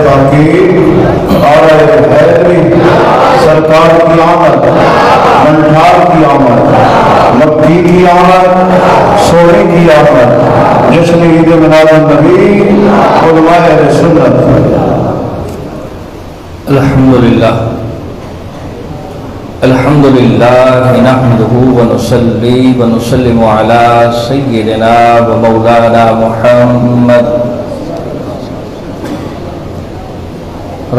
تحقیق اور حیدری سرکار کی آمد، منٹھار کی آمد، مکی کی آمد، سوری کی آمد، جشن عید میلاد النبی، علماء اہل سنت۔ الحمدللہ الحمدللہ نحمدہ ونصلی ونسلم علی سیدنا و مولانا محمد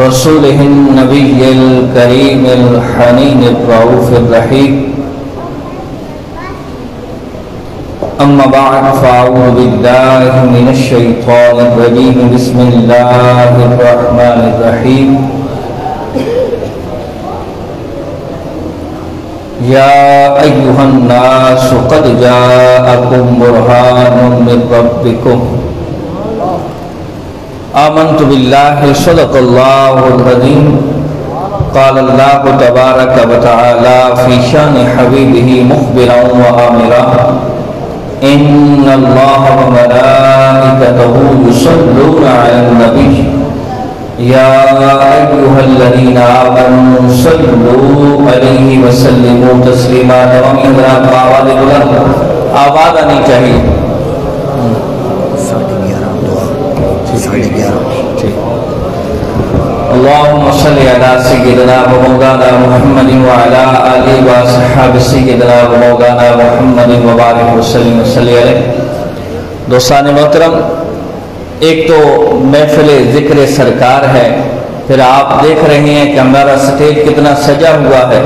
رسولہ النبی الکریم الحنین الرؤوف الرحیم۔ اما بعد فاعوذ باللہ من الشیطان الرجیم، بسم اللہ الرحمن الرحیم۔ یا ایہا الناس قد جاءکم برہان من ربکم، آمنت باللہ صدق اللہ العظیم۔ قال اللہ تبارک و تعالی فی شان حبیبہ مخبرا و آمرا، ان اللہ و ملائکتہ یصلون علی النبی، یا ایہا الذین آمنوا صلوا علیہ وسلموا تسلیما۔ آواز بلند، آواز آنی چاہیے۔ اللہم صلی علی سیدنا و مولانا محمد و علی آلہ و اصحاب سیدنا و مولانا محمد و بارک وسلم صلی علیہ۔ دوستان محترم، ایک تو محفل ذکر سرکار ہے، پھر آپ دیکھ رہے ہیں کہ ہمارا سٹیج کتنا سجا ہوا ہے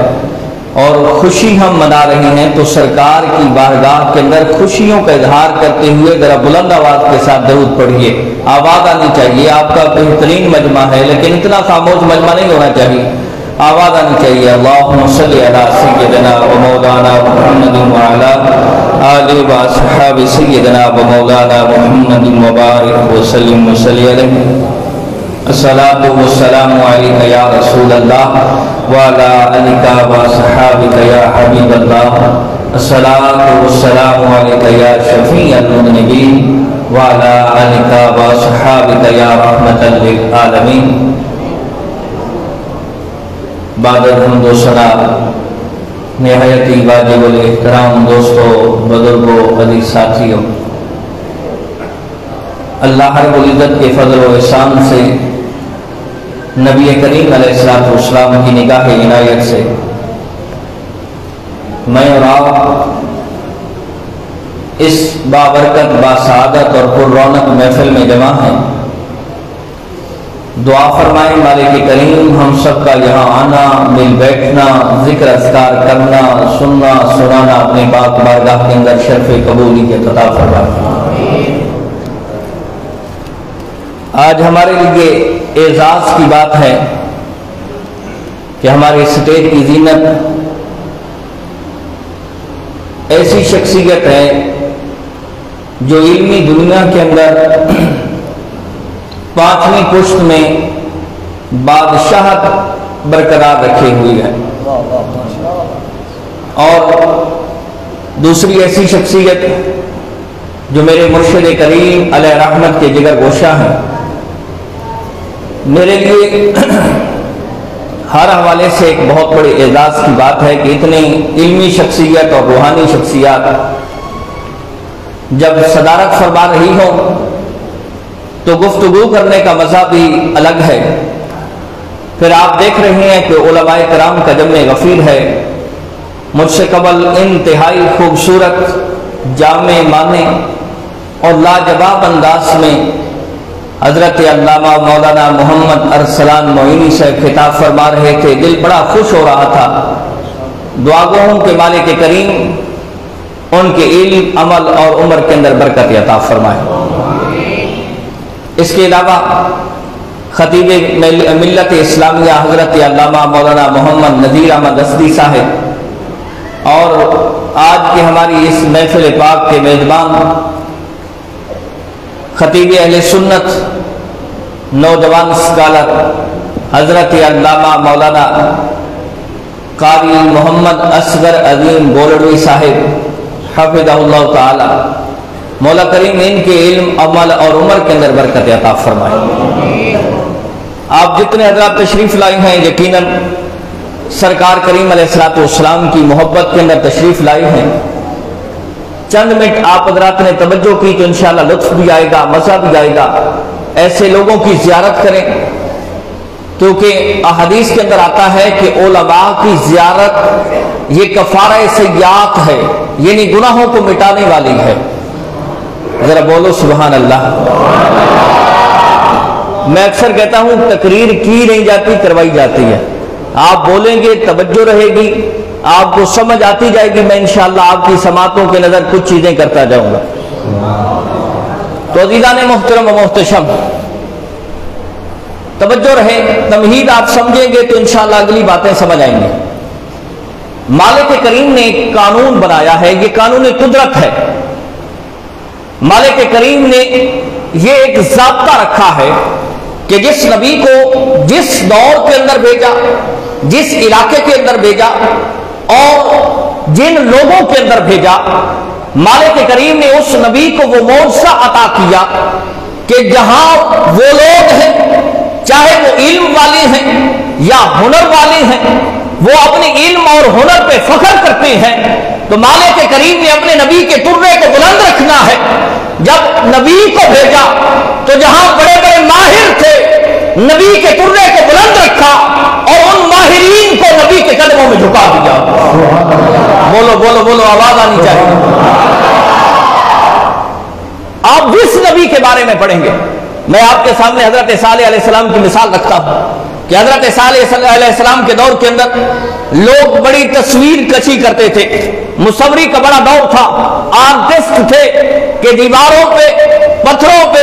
اور خوشی ہم منا رہے ہیں، تو سرکار کی بارگاہ کے اندر خوشیوں کا اظہار کرتے ہوئے ذرا بلند آواز کے ساتھ درود پڑھیے۔ آواز آنی چاہیے، آپ کا بہترین مجمع ہے لیکن اتنا خاموش مجمع نہیں ہونا چاہیے، آواز آنی چاہیے۔ اللہم صلی علی سیدنا و مولانا محمد و علی آلہ و اصحاب سیدنا و مولانا محمد و بارک وسلم وصلی علیہ۔ الصلاۃ والسلام علیک یا رسول اللہ وعلی آلک و اصحابک یا حبیب اللہ، الصلاۃ والسلام علیک یا شفیع المذنبین وعلی آلک و اصحابک یا رحمۃ للعالمین۔ بعد الحمد و ثنا، نہایت واجب الاحترام دوستو، بزرگوں، عزیز ساتھیوں، اللہ رب العزت کے فضل و احسان سے، نبی کریم علیہ السلام کی نگاہ عنایت سے میں اور آپ اس بابرکت، باسعادت اور پر رونق محفل میں جمع ہیں۔ دعا فرمائیں مالک کریم ہم سب کا یہاں آنا، مل بیٹھنا، ذکر اذکار کرنا، سننا سنانا اپنے پاک بارگاہ کے اندر شرف قبولیت عطا فرمائے۔ آج ہمارے لیے اعزاز کی بات ہے کہ ہمارے سٹیج کی زینت ایسی شخصیت ہے جو علمی دنیا کے اندر 5ویں پشت میں بادشاہت برقرار رکھے ہوئی ہے، اور دوسری ایسی شخصیت جو میرے مرشد کریم علیہ رحمت کے جگر گوشہ ہیں۔ میرے لیے ہر حوالے سے ایک بہت بڑے اعزاز کی بات ہے کہ اتنی علمی شخصیت اور روحانی شخصیات جب صدارت فرما رہی ہو تو گفتگو کرنے کا مزہ بھی الگ ہے۔ پھر آپ دیکھ رہے ہیں کہ علماء کرام کا جمع غفیر ہے، مجھ سے قبل انتہائی خوبصورت، جامع معنی اور لاجواب انداز میں حضرت علامہ مولانا محمد ارسلان معینی سے خطاب فرما رہے تھے۔ دل بڑا خوش ہو رہا تھا۔ دعا گو ہوں کہ مالک کریم ان کے علم، عمل اور عمر کے اندر برکت عطا فرمائے۔ اس کے علاوہ خطیب ملت اسلامیہ حضرت علامہ مولانا محمد نذیر احمد اسدی صاحب، اور آج کی ہماری اس محفل پاک کے میزبان خطیب اہل سنت، نوجوان اسکالر حضرت علامہ مولانا قاری محمد اصغر عظیم بولڑوی صاحب حفظہ اللہ تعالی، مولا کریم ان کے علم، عمل اور عمر کے اندر برکت عطا فرمائے۔ آپ جتنے حضرات تشریف لائے ہیں یقیناً سرکار کریم علیہ الصلوۃ والسلام کی محبت کے اندر تشریف لائے ہیں. چند منٹ آپ حضرات نے توجہ کی تو انشاءاللہ لطف بھی آئے گا، مزہ بھی آئے گا. ایسے لوگوں کی زیارت کریں کیونکہ احادیث کے اندر آتا ہے کہ علماء کی زیارت یہ کفارہ سیئات ہے، یعنی گناہوں کو مٹانے والی ہے. ذرا بولو سبحان اللہ. میں اکثر کہتا ہوں تقریر کی نہیں جاتی، کروائی جاتی ہے. آپ بولیں گے توجہ رہے گی، آپ کو سمجھ آتی جائے گی. میں انشاءاللہ آپ کی سماعتوں کے نظر کچھ چیزیں کرتا جاؤں گا. تو عزیزان محترم و محتشم توجہ رہے، تمہید آپ سمجھیں گے تو انشاءاللہ اگلی باتیں سمجھ آئیں گے. مالک کریم نے ایک قانون بنایا ہے، یہ قانون قدرت ہے. مالک کریم نے یہ ایک ضابطہ رکھا ہے کہ جس نبی کو جس دور کے اندر بھیجا، جس علاقے کے اندر بھیجا اور جن لوگوں کے اندر بھیجا، مالک کریم نے اس نبی کو وہ معجزہ عطا کیا کہ جہاں وہ لوگ ہیں چاہے وہ علم والے ہیں یا ہنر والے ہیں، وہ اپنے علم اور ہنر پہ فخر کرتے ہیں، تو مالک کریم نے اپنے نبی کے ترے کو بلند رکھنا ہے. جب نبی کو بھیجا تو جہاں بڑے بڑے ماہر تھے نبی کے ترے کو بلند رکھا اور ان ماہرین کو نبی کے قدموں میں جھکا دیا. بولو بولو بولو، آواز آنی چاہیے. آپ جس نبی کے بارے میں پڑھیں گے، میں آپ کے سامنے حضرت صالح علیہ السلام کی مثال رکھتا ہوں کہ حضرت صالح علیہ السلام کے دور کے اندر لوگ بڑی تصویر کشی کرتے تھے. مصوری کا بڑا دور تھا. آرٹسٹ تھے کہ دیواروں پہ پتھروں پہ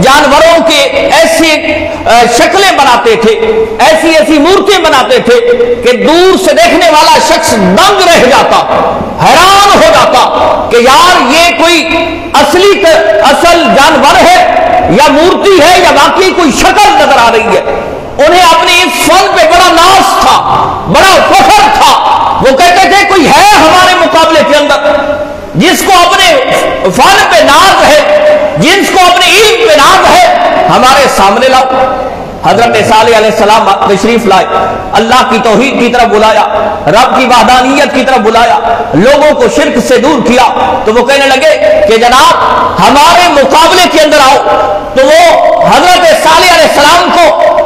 جانوروں کے ایسی شکلیں بناتے تھے، ایسی ایسی مورتیں بناتے تھے کہ دور سے دیکھنے والا شخص دنگ رہ جاتا، حیران ہو جاتا کہ یار یہ کوئی اصل جانور ہے یا مورتی ہے یا واقعی کوئی شکل نظر آ رہی ہے. انہیں اپنے اس فن پہ بڑا ناز تھا، بڑا فخر تھا. وہ کہتے تھے کوئی ہے ہمارے مقابلے کے اندر جس کو اپنے فن پہ ناز ہے، جس کو اپنے علم پہ ناز ہے، ہمارے سامنے لاؤ. حضرت صالح علیہ السلام تشریف لائے، اللہ کی توحید کی طرف بلایا، رب کی وحدانیت کی طرف بلایا، لوگوں کو شرک سے دور کیا. تو وہ کہنے لگے کہ جناب ہمارے مقابلے کے اندر آؤ. تو وہ حضرت صالح علیہ السلام کو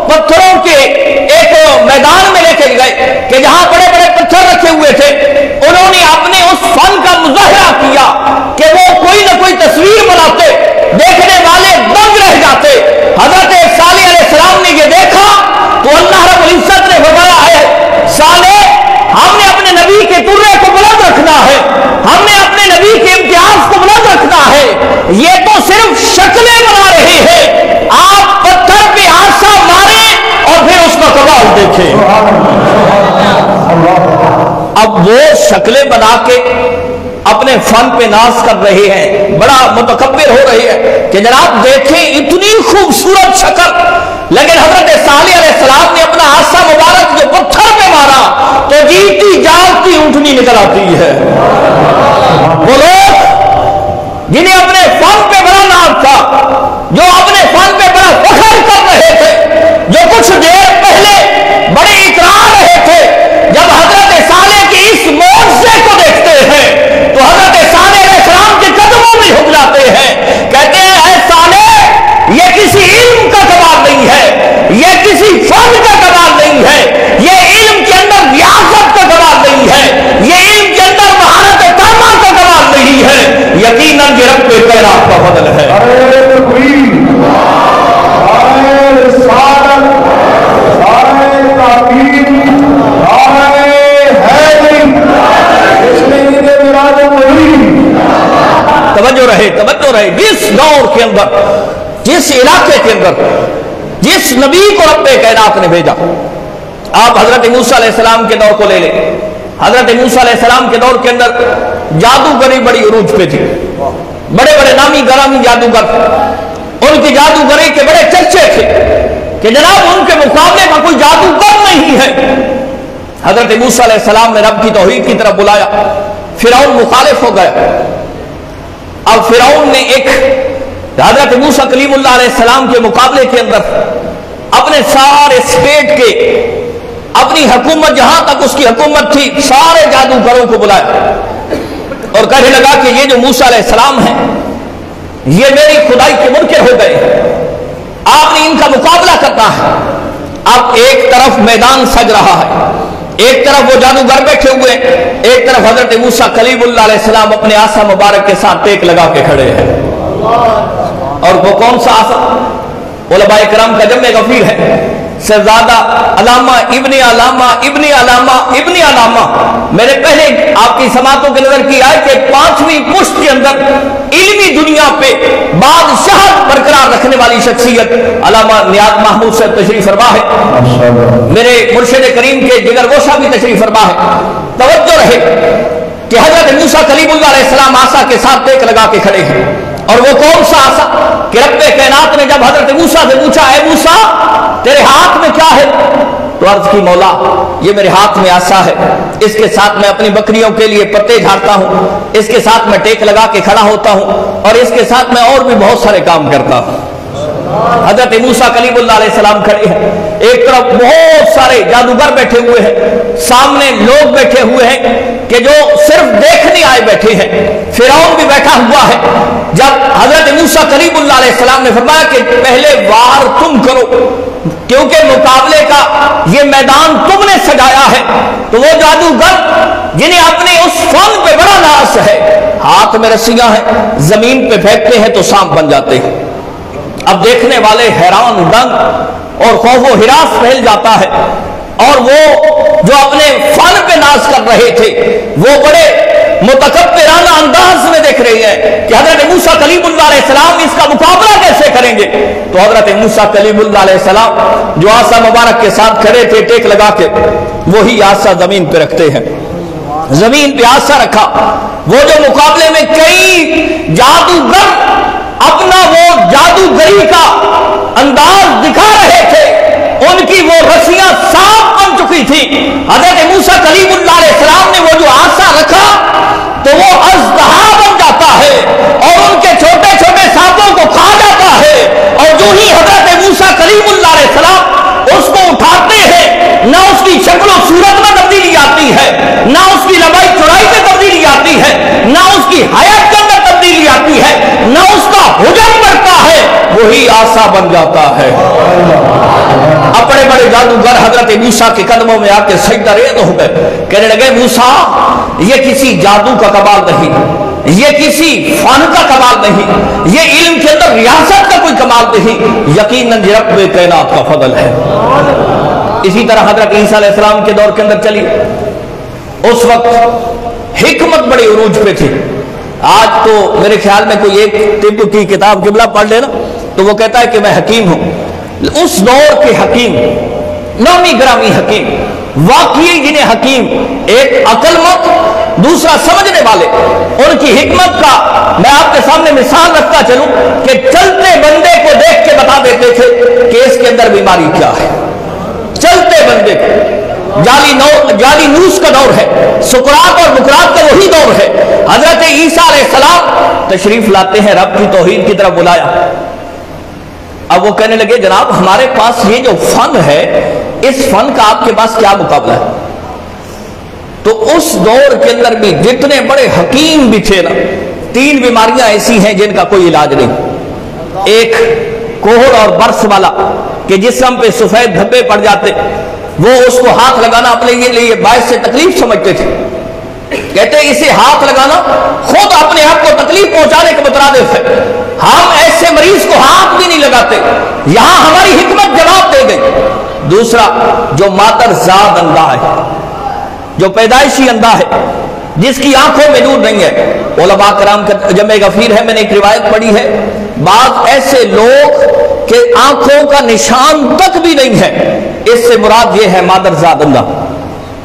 پتھروں کے ایک میدان میں لے کے گئے کہ جہاں بڑے بڑے پتھر رکھے ہوئے تھے. انہوں نے اپنے اس فن کا مظاہرہ کیا کہ وہ کوئی نہ کوئی تصویر بناتے، دیکھنے والے دنگ رہ جاتے. حضرت صالح علیہ السلام نے یہ دیکھا تو اللہ رب العزت نے فرمایا ہے صالح ہم نے اپنے نبی کے ترے کو بلند رکھنا ہے، ہم نے اپنے نبی کے امتیاز کو بلند رکھنا ہے. یہ تو صرف شکلیں بنا رہے ہیں، آپ پتھر پہ آسا ماریں اور پھر اس کا کمال دیکھیں. اب وہ شکلیں بنا کے اپنے فن پہ ناز کر رہے ہیں، بڑا متکبر ہو رہے ہیں کہ جناب دیکھیں اتنی خوبصورت شکل. لیکن حضرت صالح علیہ السلام نے اپنا آسا مبارک جو پتھر پہ مارا تو جیتی جاگتی اونٹنی نکل آتی ہے. وہ لوگ جنہیں اپنے فن پہ بڑا ناز تھا، جو اپنے فن پہ بڑا فخر کر رہے تھے، جو کچھ دیر پہلے بڑے اترا رہے تھے، جب حضرت صالح کے اس معجزے کو دیکھتے ہیں تو حضرت صالح علیہ السلام کے قدموں میں جھک جاتے ہیں. کہتے ہیں اے صالح یہ کسی علم کا کمال نہیں ہے، یہ کسی فن کا کمال نہیں ہے، یہ علم کے اندر ریاضت کا کمال نہیں ہے، یہ علم کے اندر مہارت تامہ کا کمال نہیں ہے، یقیناً یہ رب کائنات کا فضل ہے. توجہ رہے جس دور کے اندر، جس علاقے کے اندر جس نبی کو رب کائنات نے بھیجا. آپ حضرت موسیٰ علیہ السلام کے دور کو لے لیں. حضرت موسیٰ علیہ السلام کے دور کے اندر جادوگری بڑی عروج پہ تھی. بڑے بڑے نامی گرامی جادوگر، ان کی جادوگری کے بڑے چرچے تھے کہ جناب ان کے مقابلے میں کوئی جادوگر نہیں ہے. حضرت موسیٰ علیہ السلام نے رب کی توحید کی طرف بلایا. فرعون مخالف ہو گیا. اب فرعون نے ایک حضرت موسیٰ کلیم اللہ علیہ السلام کے مقابلے کے اندر اپنے سارے اسٹیٹ کے اپنی حکومت جہاں تک اس کی حکومت تھی سارے جادوگروں کو بلایا اور کہنے لگا کہ یہ جو موسیٰ علیہ السلام ہیں یہ میری خدائی کے منکر ہو گئے، آپ نے ان کا مقابلہ کرنا ہے۔ اب ایک طرف میدان سج رہا ہے، ایک طرف وہ جادوگر بیٹھے ہوئے، ایک طرف حضرت موسیٰ کلیم اللہ علیہ السلام اپنے عصا مبارک کے ساتھ ٹیک لگا کے کھڑے ہیں۔ اور وہ کون سا عصا؟ علماء کرام کا جمع غفیر ہے، شہزادہ علامہ ابن علامہ ابن علامہ ابن علامہ، میں نے پہلے آپ کی سماعتوں کے نظر کی آئے کہ 5ویں پشت کے اندر علمی دنیا پہ بادشاہت برقرار رکھنے والی شخصیت علامہ نیاز محمود صاحب تشریف فرما ہے، میرے مرشد کریم کے جگر گوشہ بھی تشریف فرما ہے۔ توجہ رہے کہ حضرت موسیٰ کلیم اللہ علیہ السلام عصا کے ساتھ ٹیک لگا کے کھڑے ہیں، اور وہ کون سا عصا کہ رب کائنات نے جب حضرت موسیٰ سے پوچھا اے موسیٰ تیرے ہاتھ میں کیا ہے، تو عرض کی مولا یہ میرے ہاتھ میں عصا ہے، اس کے ساتھ میں اپنی بکریوں کے لیے پتے جھاڑتا ہوں، اس کے ساتھ میں ٹیک لگا کے کھڑا ہوتا ہوں، اور اس کے ساتھ میں اور بھی بہت سارے کام کرتا ہوں۔ حضرت موسیٰ کلیم اللہ علیہ السلام کھڑے ہیں، ایک طرف بہت سارے جادوگر بیٹھے ہوئے ہیں، سامنے لوگ بیٹھے ہوئے ہیں کہ جو صرف دیکھنے آئے بیٹھے ہیں، فرعون بھی بیٹھا ہوا ہے۔ جب حضرت موسیٰ کلیم اللہ علیہ السلام نے فرمایا کہ پہلے وار تم کرو کیونکہ مقابلے کا یہ میدان تم نے سجایا ہے، تو وہ جادوگر جنہیں اپنے اس فن پہ بڑا ناز ہے، ہاتھ میں رسیاں ہیں، زمین پہ پھینکتے ہیں تو سانپ بن جاتے ہیں۔ اب دیکھنے والے حیران دنگ اور خوف و ہراس پھیل جاتا ہے، اور وہ جو اپنے فن پہ ناز کر رہے تھے وہ بڑے متکبرانہ انداز میں دیکھ رہے ہیں کہ حضرت موسیٰ کلیم اللہ علیہ السلام اس کا مقابلہ کیسے کریں گے۔ تو حضرت موسیٰ کلیم اللہ علیہ السلام جو عصا مبارک کے ساتھ کھڑے تھے ٹیک لگا کے، وہی عصا زمین پہ رکھتے ہیں، زمین پہ عصا رکھا۔ وہ جو مقابلے میں کئی جادوگر اپنا وہ جادوگری کا انداز دکھا رہے تھے، ان کی وہ رسیاں سانپ بن چکی تھی۔ حضرت موسیٰ کلیم اللہ علیہ السلام نے وہ جو عصا رکھا تو وہ اژدہا بن جاتا ہے اور ان کے چھوٹے چھوٹے سانپوں کو کھا جاتا ہے، اور جو ہی حضرت موسیٰ کلیم اللہ علیہ السلام اس کو اٹھاتے ہیں، نہ اس کی شکل و صورت میں تبدیلی آتی ہے، نہ اس کی لمبائی چوڑائی میں تبدیلی آتی ہے، نہ اس کی حیات کے اندر تبدیلی آتی ہے، نہ اس کا حجم بڑھتا ہے، وہی عصا بن جاتا ہے۔ اپنے بڑے جادوگر حضرت موسیٰ کے قدموں میں آ کے سجدہ ریز ہو گئے، کہنے لگے موسیٰ یہ کسی جادو کا کمال نہیں، یہ کسی فن کا کمال نہیں، یہ علم کے اندر ریاست کا کوئی کمال نہیں، یقیناً یہ رب کائنات کا فضل ہے۔ اسی طرح حضرت عیسیٰ علیہ السلام کے دور کے اندر چلی، اس وقت حکمت بڑے عروج پہ تھی۔ آج تو میرے خیال میں کوئی ایک طب کی کتاب قبلہ پڑھ لینا تو وہ کہتا ہے کہ میں حکیم ہوں۔ اس دور کے حکیم، نامی گرامی حکیم، واقعی جنہیں حکیم، ایک عقل مند، دوسرا سمجھنے والے، ان کی حکمت کا میں آپ کے سامنے مثال رکھتا چلوں کہ چلتے بندے کو دیکھ کے بتا دیتے تھے کہ اس کے اندر بیماری کیا ہے۔ چلتے بندے کو، جعلی نوس کا دور ہے، سقراط اور بقراط کا وہی دور ہے۔ حضرت عیسیٰ علیہ السلام تشریف لاتے ہیں، رب کی توحید کی طرف بلایا۔ اب وہ کہنے لگے جناب ہمارے پاس یہ جو فن ہے، اس فن کا آپ کے پاس کیا مقابلہ ہے؟ تو اس دور کے اندر بھی جتنے بڑے حکیم بھی تھے نا، 3 بیماریاں ایسی ہیں جن کا کوئی علاج نہیں۔ ایک کوہڑ اور برس والا کہ جسم پہ سفید دھبے پڑ جاتے، وہ اس کو ہاتھ لگانا اپنے لیے باعث سے تکلیف سمجھتے تھے، کہتے اسے ہاتھ لگانا خود اپنے آپ کو تکلیف پہنچانے کے مترادف ہے، ہم ایسے مریض کو ہاتھ بھی نہیں لگاتے، یہاں ہماری حکمت جواب دے گئی۔ دوسرا جو مادر زاد اندھا ہے، جو پیدائشی اندھا ہے، جس کی آنکھوں میں نور نہیں ہے، علماء کرام کا جمع غفیر ہے، میں نے ایک روایت پڑھی ہے، بعض ایسے لوگ کہ آنکھوں کا نشان تک بھی نہیں ہے، اس سے مراد یہ ہے مادر زاد اندھا۔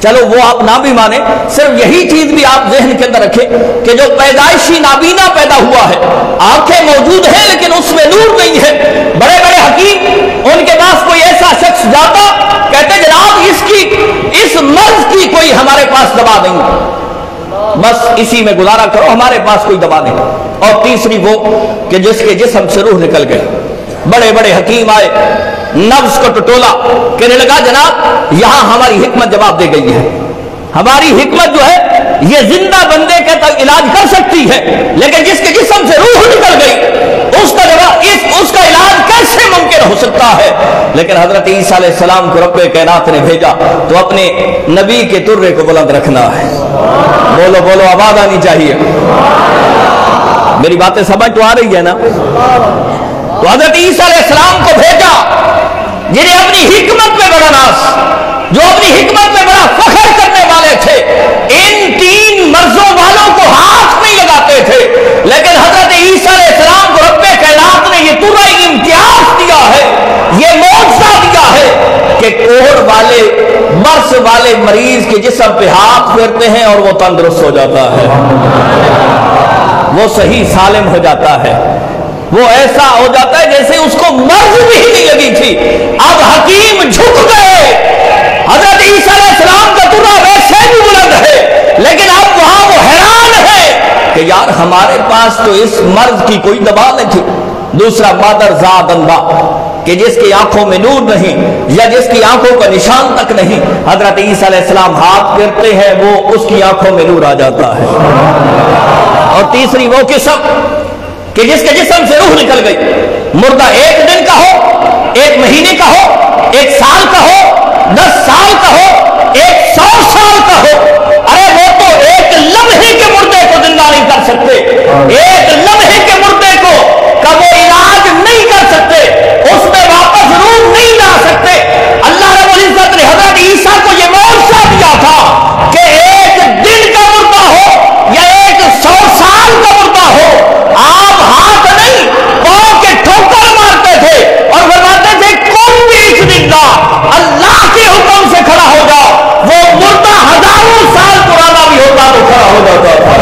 چلو وہ آپ نہ بھی مانیں، صرف یہی چیز بھی آپ ذہن کے اندر رکھیں کہ جو پیدائشی نابینا پیدا ہوا ہے، آنکھیں موجود ہیں لیکن اس میں نور نہیں ہے۔ بڑے بڑے حکیم، ان کے پاس کوئی ایسا شخص جاتا، کہتے جناب اس مرض کی کوئی ہمارے پاس دوا نہیں، بس اسی میں گزارا کرو، ہمارے پاس کوئی دوا نہیں۔ اور تیسری وہ کہ جس کے جسم سے روح نکل گئی۔ بڑے بڑے حکیم آئے، نفس کو ٹٹولا، کہنے لگا جناب یہاں ہماری حکمت جواب دے گئی ہے، ہماری حکمت جو ہے یہ زندہ بندے کا تو علاج کر سکتی ہے، لیکن جس کے جسم سے روح نکل گئی اس کا علاج کیسے ممکن ہو سکتا ہے؟ لیکن حضرت عیسیٰ علیہ السلام کو رب کائنات نے بھیجا تو اپنے نبی کے ترے کو بلند رکھنا ہے۔ بولو بولو، آواز آنی چاہیے، میری باتیں سمجھ تو آ رہی ہے نا؟ تو حضرت عیسیٰ علیہ السلام کو بھیجا جنہیں اپنی حکمت میں بڑا ناز، جو اپنی حکمت میں بڑا فخر کرنے والے تھے، ان تین مرضوں والوں کو ہاتھ نہیں لگاتے تھے، لیکن حضرت عیسیٰ علیہ السلام کو رب کائنات نے یہ پورا امتیاز دیا ہے، یہ معجزہ دیا ہے کہ کوہر والے مرض والے مریض کے جسم پہ ہاتھ پھیرتے ہیں اور وہ تندرست ہو جاتا ہے، وہ صحیح سالم ہو جاتا ہے، وہ ایسا ہو جاتا ہے جیسے اس کو مرض بھی نہیں لگی تھی۔ اب حکیم جھک گئے، حضرت عیسیٰ علیہ السلام کا ترا ویسے بھی بلند ہے، لیکن اب وہاں وہ حیران ہے کہ یار ہمارے پاس تو اس مرض کی کوئی دوا نہیں تھی۔ دوسرا مادر زاد انبا کہ جس کی آنکھوں میں نور نہیں یا جس کی آنکھوں کا نشان تک نہیں، حضرت عیسیٰ علیہ السلام ہاتھ پھیرتے ہیں وہ اس کی آنکھوں میں نور آ جاتا ہے۔ اور تیسری وہ قسم کہ جس کے جسم سے روح نکل گئی، مردہ 1 دن کا ہو، 1 مہینے کا ہو، 1 سال کا ہو، 10 سال کا ہو، 100 سال کا ہو، ارے وہ تو ایک لمحے کے مردے کو زندہ نہیں کر سکتے، ایک لمحے کے مردے کو کا وہ علاج نہیں کر سکتے، اس میں واپس روح نہیں لا سکتے۔ اللہ رب العزت نے حضرت عیسیٰ کو یہ معجزہ دیا تھا کہ 1 دن کا مردہ ہو یا 100 سال کا مردہ ہو، آپ ہاتھ نہیں پاؤں کے ٹھوکر مارتے تھے اور فرماتے تھے کون بھی اس دن اللہ کے حکم سے کھڑا ہو جاؤ، وہ مردہ ہزاروں سال پرانا بھی ہوتا تو کھڑا ہو جاتا تھا۔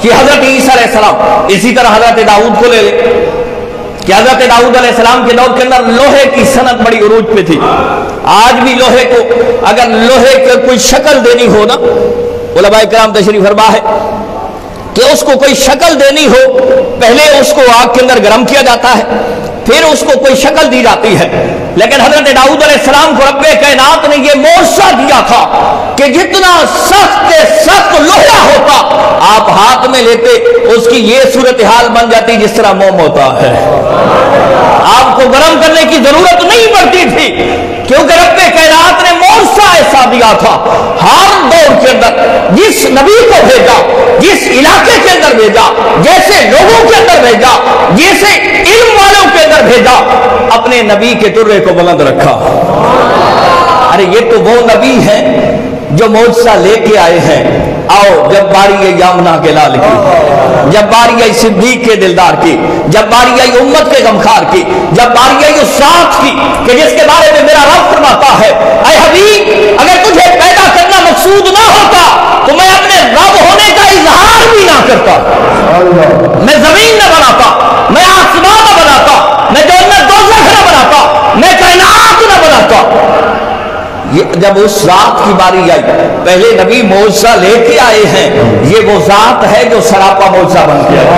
کہ حضرت عیسیٰ علیہ السلام، اسی طرح حضرت داؤد کو لے لے کہ حضرت داؤد علیہ السلام کے دور کے اندر لوہے کی صنعت بڑی عروج پہ تھی۔ آج بھی لوہے کو اگر لوہے کو کوئی شکل دینی ہو نا، علماء کرام تشریف فرما ہے کہ اس کو کوئی شکل دینی ہو، پہلے اس کو آگ کے اندر گرم کیا جاتا ہے، پھر اس کو کوئی شکل دی جاتی ہے، لیکن حضرت داؤد علیہ السلام کو رب کائنات نے یہ معجزہ دیا تھا کہ جتنا سخت سخت لوہا ہوتا آپ ہاتھ میں لیتے اس کی یہ صورتحال بن جاتی جس طرح موم ہوتا ہے، آپ کو گرم کرنے کی ضرورت نہیں پڑتی تھی، کیونکہ رب کائنات نے معجزہ ایسا دیا تھا۔ ہر دور کے اندر جس نبی کو بھیجا، جس علاقے کے اندر بھیجا، جیسے لوگوں کے اندر بھیجا، جیسے علم والوں کے اندر بھیجا، اپنے نبی کے ترے کو بلند رکھا۔ ارے یہ تو وہ نبی ہیں جو معجزہ لے کے آئے ہیں۔ آؤ جب باری آئی یامنا کے لال کی، جب باری آئی صدیق کے دلدار کی، جب باری آئی امت کے غمخار کی، جب باری آئی اس ذات کی کہ جس کے بارے میں میرا رب فرماتا ہے اے حبیب اگر تجھے پیدا کرنا مقصود نہ ہوتا تو میں اپنے رب ہونے کا اظہار بھی نہ کرتا، میں زمین نہ بناتا، میں آسمان نہ بناتا، میں جنت دوزخ نہ بناتا، میں کائنات نہ بناتا۔ جب اس ذات کی باری آئی، پہلے نبی معجزہ لے کے آئے ہیں، یہ وہ ذات ہے جو سراپا معجزہ بن کے آئی،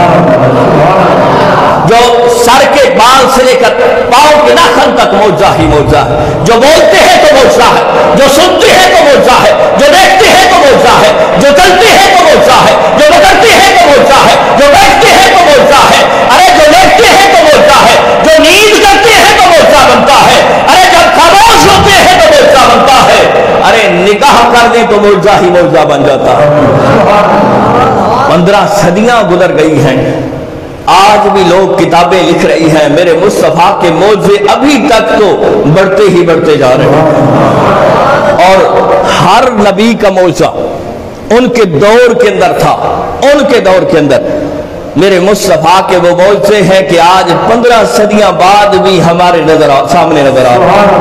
جو سر کے بال سے لے کر پاؤں کے ناخن تک معجزہ ہی معجزہ ہے، جو بولتے ہیں تو معجزہ ہے، جو سنتے ہیں تو معجزہ ہے، جو دیکھتے ہیں تو معجزہ ہے، جو چلتے ہیں تو معجزہ ہے، جو بکرتے ہیں تو معجزہ ہے، جو بیٹھتے ہیں تو معجزہ ہے، ارے جو لیٹتے ہیں تو معجزہ ہے، جو نیند کرتے ہیں تو معجزہ بنتا ہے، ارے جب خاموش ہوتے ہیں تو معجزہ بنتا ہے، ارے نکاح کر دیں تو معجزہ ہی معجزہ بن جاتا ہے۔ 15 صدیاں گزر گئی ہیں، آج بھی لوگ کتابیں لکھ رہی ہیں، میرے مصطفیٰ کے معجزے ابھی تک تو بڑھتے ہی بڑھتے جا رہے ہیں، اور ہر نبی کا معجزہ ان کے دور کے اندر تھا، ان کے دور کے اندر میرے مصطفیٰ کے وہ معجزے ہیں کہ آج 15 صدیاں بعد بھی ہمارے سامنے نظر آ رہے ہیں۔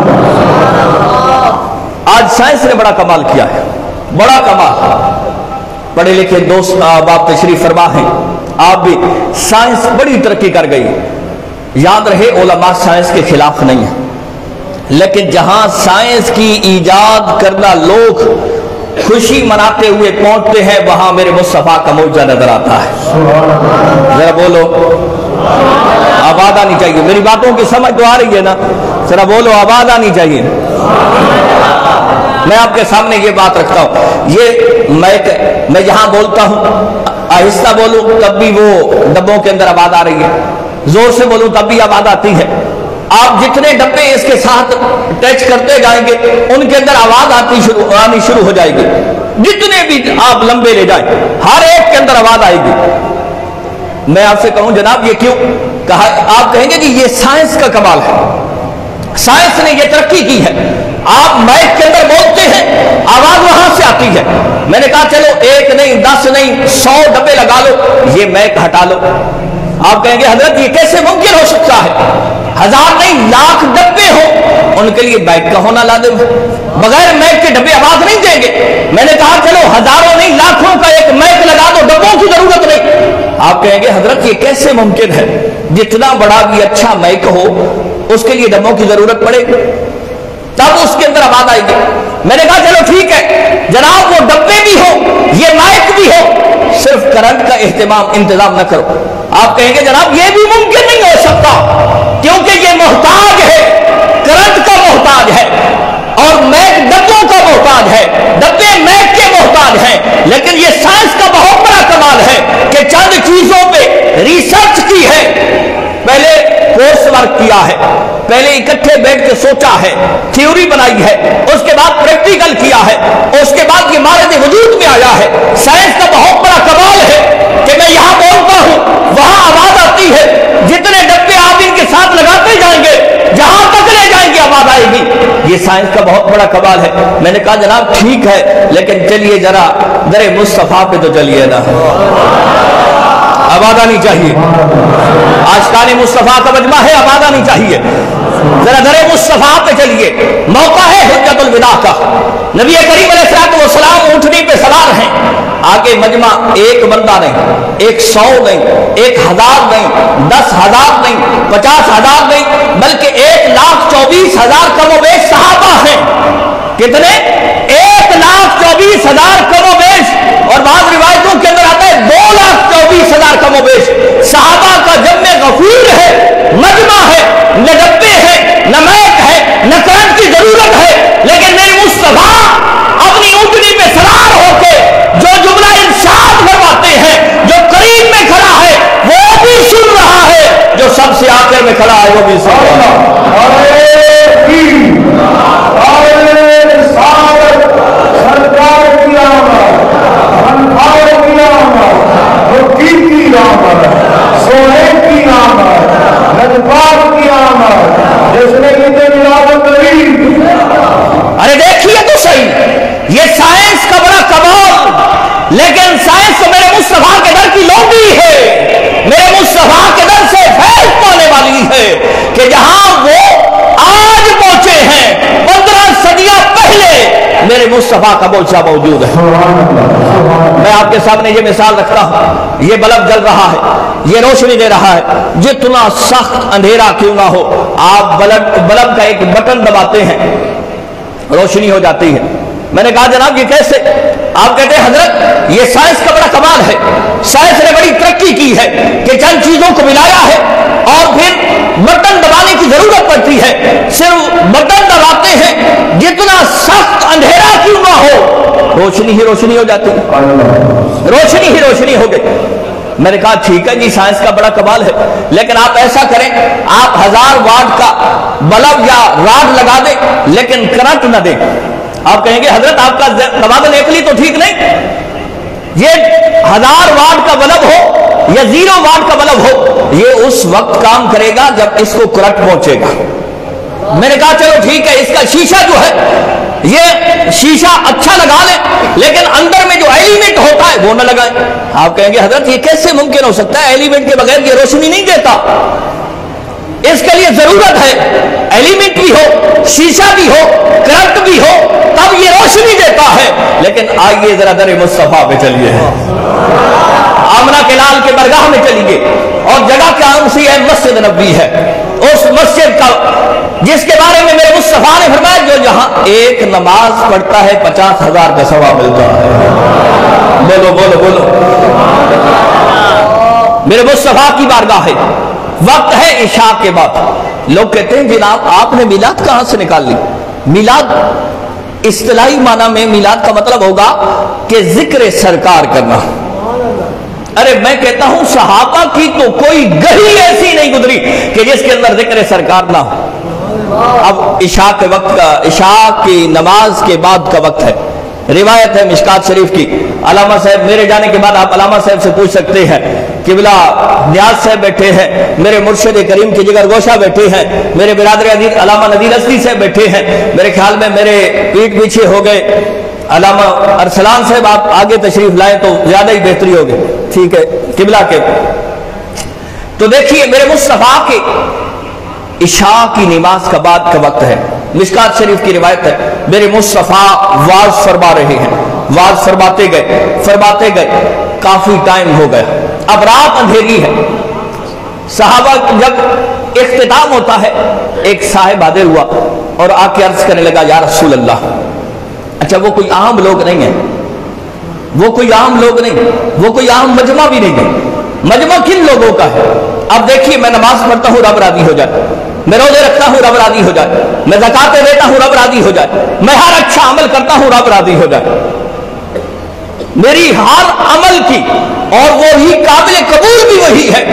آج سائنس نے بڑا کمال کیا ہے، بڑا کمال، پڑھے لکھے دوست آپ تشریف فرما ہیں، آپ بھی، سائنس بڑی ترقی کر گئی، یاد رہے علماء سائنس کے خلاف نہیں ہیں، لیکن جہاں سائنس کی ایجاد کرنا لوگ خوشی مناتے ہوئے پہنچتے ہیں وہاں میرے مصطفیٰ کا معجزہ نظر آتا ہے۔ ذرا بولو، آواز آنی چاہیے، میری باتوں کی سمجھ تو آ رہی ہے نا؟ ذرا بولو، آواز آنی چاہیے۔ میں آپ کے سامنے یہ بات رکھتا ہوں، یہ میں جہاں بولتا ہوں آہستہ بولوں تب بھی وہ ڈبوں کے اندر آواز آ رہی ہے، زور سے بولوں تب بھی آواز آتی ہے۔ آپ جتنے ڈبے اس کے ساتھ ٹچ کرتے جائیں گے ان کے اندر آواز آنی شروع ہو جائے گی، جتنے بھی آپ لمبے لے جائیں ہر ایک کے اندر آواز آئے گی۔ میں آپ سے کہوں جناب یہ کیوں کہا؟ آپ کہیں گے کہ یہ سائنس کا کمال ہے، سائنس نے یہ ترقی کی ہے۔ آپ مائک کے اندر بولتے ہیں آواز وہاں سے آتی ہے۔ میں نے کہا چلو 1 نہیں 10 نہیں 100 ڈبے لگا لو، یہ مائک ہٹا لو۔ آپ کہیں گے حضرت یہ کیسے ممکن ہو سکتا ہے؟ 1000 نہیں لاکھ ڈبے ہو ان کے لیے مائک کا ہونا لازم ہے، بغیر مائک کے ڈبے آواز نہیں دیں گے۔ میں نے کہا چلو ہزاروں نہیں لاکھوں کا ایک مائک لگا دو، ڈبوں کی ضرورت نہیں۔ آپ کہیں گے حضرت یہ کیسے ممکن ہے؟ جتنا بڑا بھی اچھا مائک ہو اس کے لیے ڈبوں کی ضرورت پڑے گی، تب اس کے اندر آواز آئے گی۔ میں نے کہا چلو ٹھیک ہے جناب، وہ ڈبے بھی ہو یہ مائک بھی ہو، صرف کرنٹ کا انتظام نہ کرو۔ آپ کہیں گے جناب یہ بھی ممکن نہیں ہو سکتا کیونکہ یہ محتاج ہے، کرنٹ کا محتاج ہے اور مائک ڈبوں کا محتاج ہے، ڈبے مائک کے محتاج ہیں۔ لیکن یہ سائنس کا بہت بڑا کمال ہے کہ چند چیزوں پہ ریسرچ کی ہے، پہلے کورس ورک کیا ہے، پہلے اکٹھے بیٹھ کے سوچا ہے، تھیوری بنائی ہے، اس کے بعد پریکٹیکل کیا ہے، اس کے بعد یہ مارد وجود میں آیا ہے۔ سائنس کا بہت بڑا کمال ہے کہ میں یہاں بولتا ہوں وہاں آواز آتی ہے، جتنے ڈبے آپ ان کے ساتھ لگاتے جائیں گے جہاں تک لے جائیں گے آواز آئے گی۔ یہ سائنس کا بہت بڑا کمال ہے۔ میں نے کہا جناب ٹھیک ہے لیکن چلیے ذرا در مصطفیٰ پہ تو چلیے نا، آواز آنی چاہیے۔ عاشقان مصطفیٰ کا مجمع ہے، آواز آنی چاہیے۔ ذرا در مصطفیٰ پہ چلیے، موقع ہے حجت الوداع کا۔ نبی کریم علیہ السلام اونٹنی پہ سوار ہیں، آگے مجمع ایک بندہ نہیں، 100 نہیں، 1000 نہیں، 10,000 نہیں، 50,000 نہیں، بلکہ 1,24,000 کم و بیش صحابہ ہیں۔ کتنے؟ 1,24,000 کم و بیش، اور بعض روایتوں کے اندر آتا ہے 2,24,000 کم و بیش صحابہ کا جمع غفور ہے، مجمع ہے، نہ ڈبے ہے نہ مائک ہے نہ کرنٹ کی ضرورت ہے، لیکن میرے مصطفیٰ اپنی اونٹنی پہ سوار ہو کے جو جملہ ارشاد فرماتے ہیں، جو قریب میں کھڑا ہے وہ بھی سن رہا ہے، جو سب سے آخر میں کھڑا ہے وہ بھی سن رہا ہے۔ ارے دیکھیے تو صحیح، یہ سائنس کا بڑا کمال، لیکن سائنس تو میرے مصطفیٰ کے در کی لوٹی ہے، میرے مصطفیٰ کے در سے فیض پانے والی ہے کہ جہاں وہ آج پہنچے ہیں 15 صدیاں پہلے میرے مصطفیٰ کا معجزہ موجود ہے۔ میں آپ کے سامنے یہ مثال رکھتا ہوں، یہ بلب جل رہا ہے، یہ روشنی دے رہا ہے، جتنا سخت اندھیرا کیوں نہ ہو آپ بلب کا ایک بٹن دباتے ہیں روشنی ہو جاتی ہے۔ میں نے کہا جناب یہ کیسے؟ آپ کہتے ہیں حضرت یہ سائنس کا بڑا کمال ہے، سائنس نے بڑی ترقی کی ہے کہ چند چیزوں کو ملایا ہے اور پھر بٹن دبانے کی ضرورت پڑتی ہے، صرف بٹن دباتے ہیں، جتنا سخت اندھیرا کیوں نہ ہو روشنی ہی روشنی ہو جاتی ہے، روشنی ہی روشنی ہو گئی۔ میں نے کہا ٹھیک ہے جی سائنس کا بڑا کمال ہے، لیکن آپ ایسا کریں آپ 1000 واٹ کا بلب یا راڈ لگا دیں لیکن کرنٹ نہ دیں۔ آپ کہیں گے حضرت آپ کا توازن عقلی تو ٹھیک نہیں، یہ 1000 واٹ کا بلب ہو یا 0 واٹ کا بلب ہو یہ اس وقت کام کرے گا جب اس کو کرنٹ پہنچے گا۔ میں نے کہا چلو ٹھیک ہے اس کا شیشہ جو ہے یہ شیشہ اچھا لگا لیں لیکن اندر میں جو ایلیمنٹ ہوتا ہے وہ نہ لگائیں۔ آپ کہیں گے حضرت یہ کیسے ممکن ہو سکتا ہے، ایلیمنٹ کے بغیر یہ روشنی نہیں دیتا، اس کے لیے ضرورت ہے ایلیمنٹ بھی ہو، شیشہ بھی ہو، کرنٹ بھی ہو تب یہ روشنی دیتا ہے۔ لیکن آئیے ذرا در مصطفیٰ پہ چلیے، آمنہ کے لال کے برگاہ میں چلی گئی اور جگہ کا سی ہے مسجد نبوی ہے، اس مسجد کا جس کے بارے میں میرے مصطفیٰ نے فرمایا جو جہاں ایک نماز پڑھتا ہے 50,000 کا ثواب ملتا ہے۔ بولو بولو بولو، میرے مصطفیٰ کی بارگاہ ہے، وقت ہے عشاء کے بعد۔ لوگ کہتے ہیں جناب آپ نے میلاد کہاں سے نکال لی؟ میلاد اصطلاحی معنی میں میلاد کا مطلب ہوگا کہ ذکر سرکار کرنا۔ ارے میں کہتا ہوں صحابہ کی تو کوئی گھڑی ایسی نہیں گزری کہ جس کے اندر ذکر سرکار نہ ہو۔ اب عشاء کے وقت کا، عشاء کی نماز کے بعد کا وقت ہے، روایت ہے مشکات شریف کی، علامہ صاحب میرے جانے کے بعد آپ علامہ صاحب سے پوچھ سکتے ہیں، قبلہ نیاز صاحب بیٹھے ہیں، میرے مرشد کریم کی جگر گوشہ بیٹھے ہیں، میرے برادر عزیز علامہ ندیر اسدی صاحب بیٹھے ہیں، میرے خیال میں میرے پیٹ پیچھے ہو گئے علامہ ارسلان صاحب، آپ آگے تشریف لائیں تو زیادہ ہی بہتری ہوگی، ٹھیک ہے قبلہ کے۔ تو دیکھیے میرے مصطفیٰ کے عشاء کی نماز کا بعد کا وقت ہے، مشکات شریف کی روایت ہے، میرے مصطفیٰ واز فرما رہے ہیں، واز فرماتے گئے کافی ٹائم ہو گیا، اب رات اندھیری ہے۔ صحابہ جب اختتام ہوتا ہے ایک صاحب حاضر ہوا اور آ کے عرض کرنے لگا یا رسول اللہ، اچھا وہ کوئی عام لوگ نہیں ہیں، وہ کوئی عام لوگ نہیں، وہ کوئی عام مجمع بھی نہیں ہے، مجمع کن لوگوں کا ہے؟ اب دیکھیے میں نماز پڑھتا ہوں رب راضی ہو جائے، میں روزے رکھتا ہوں رب راضی ہو جائے، میں زکاتیں دیتا ہوں رب راضی ہو جائے، میں ہر اچھا عمل کرتا ہوں رب راضی ہو جائے، میری ہر عمل کی اور وہی قابل قبول بھی وہی ہے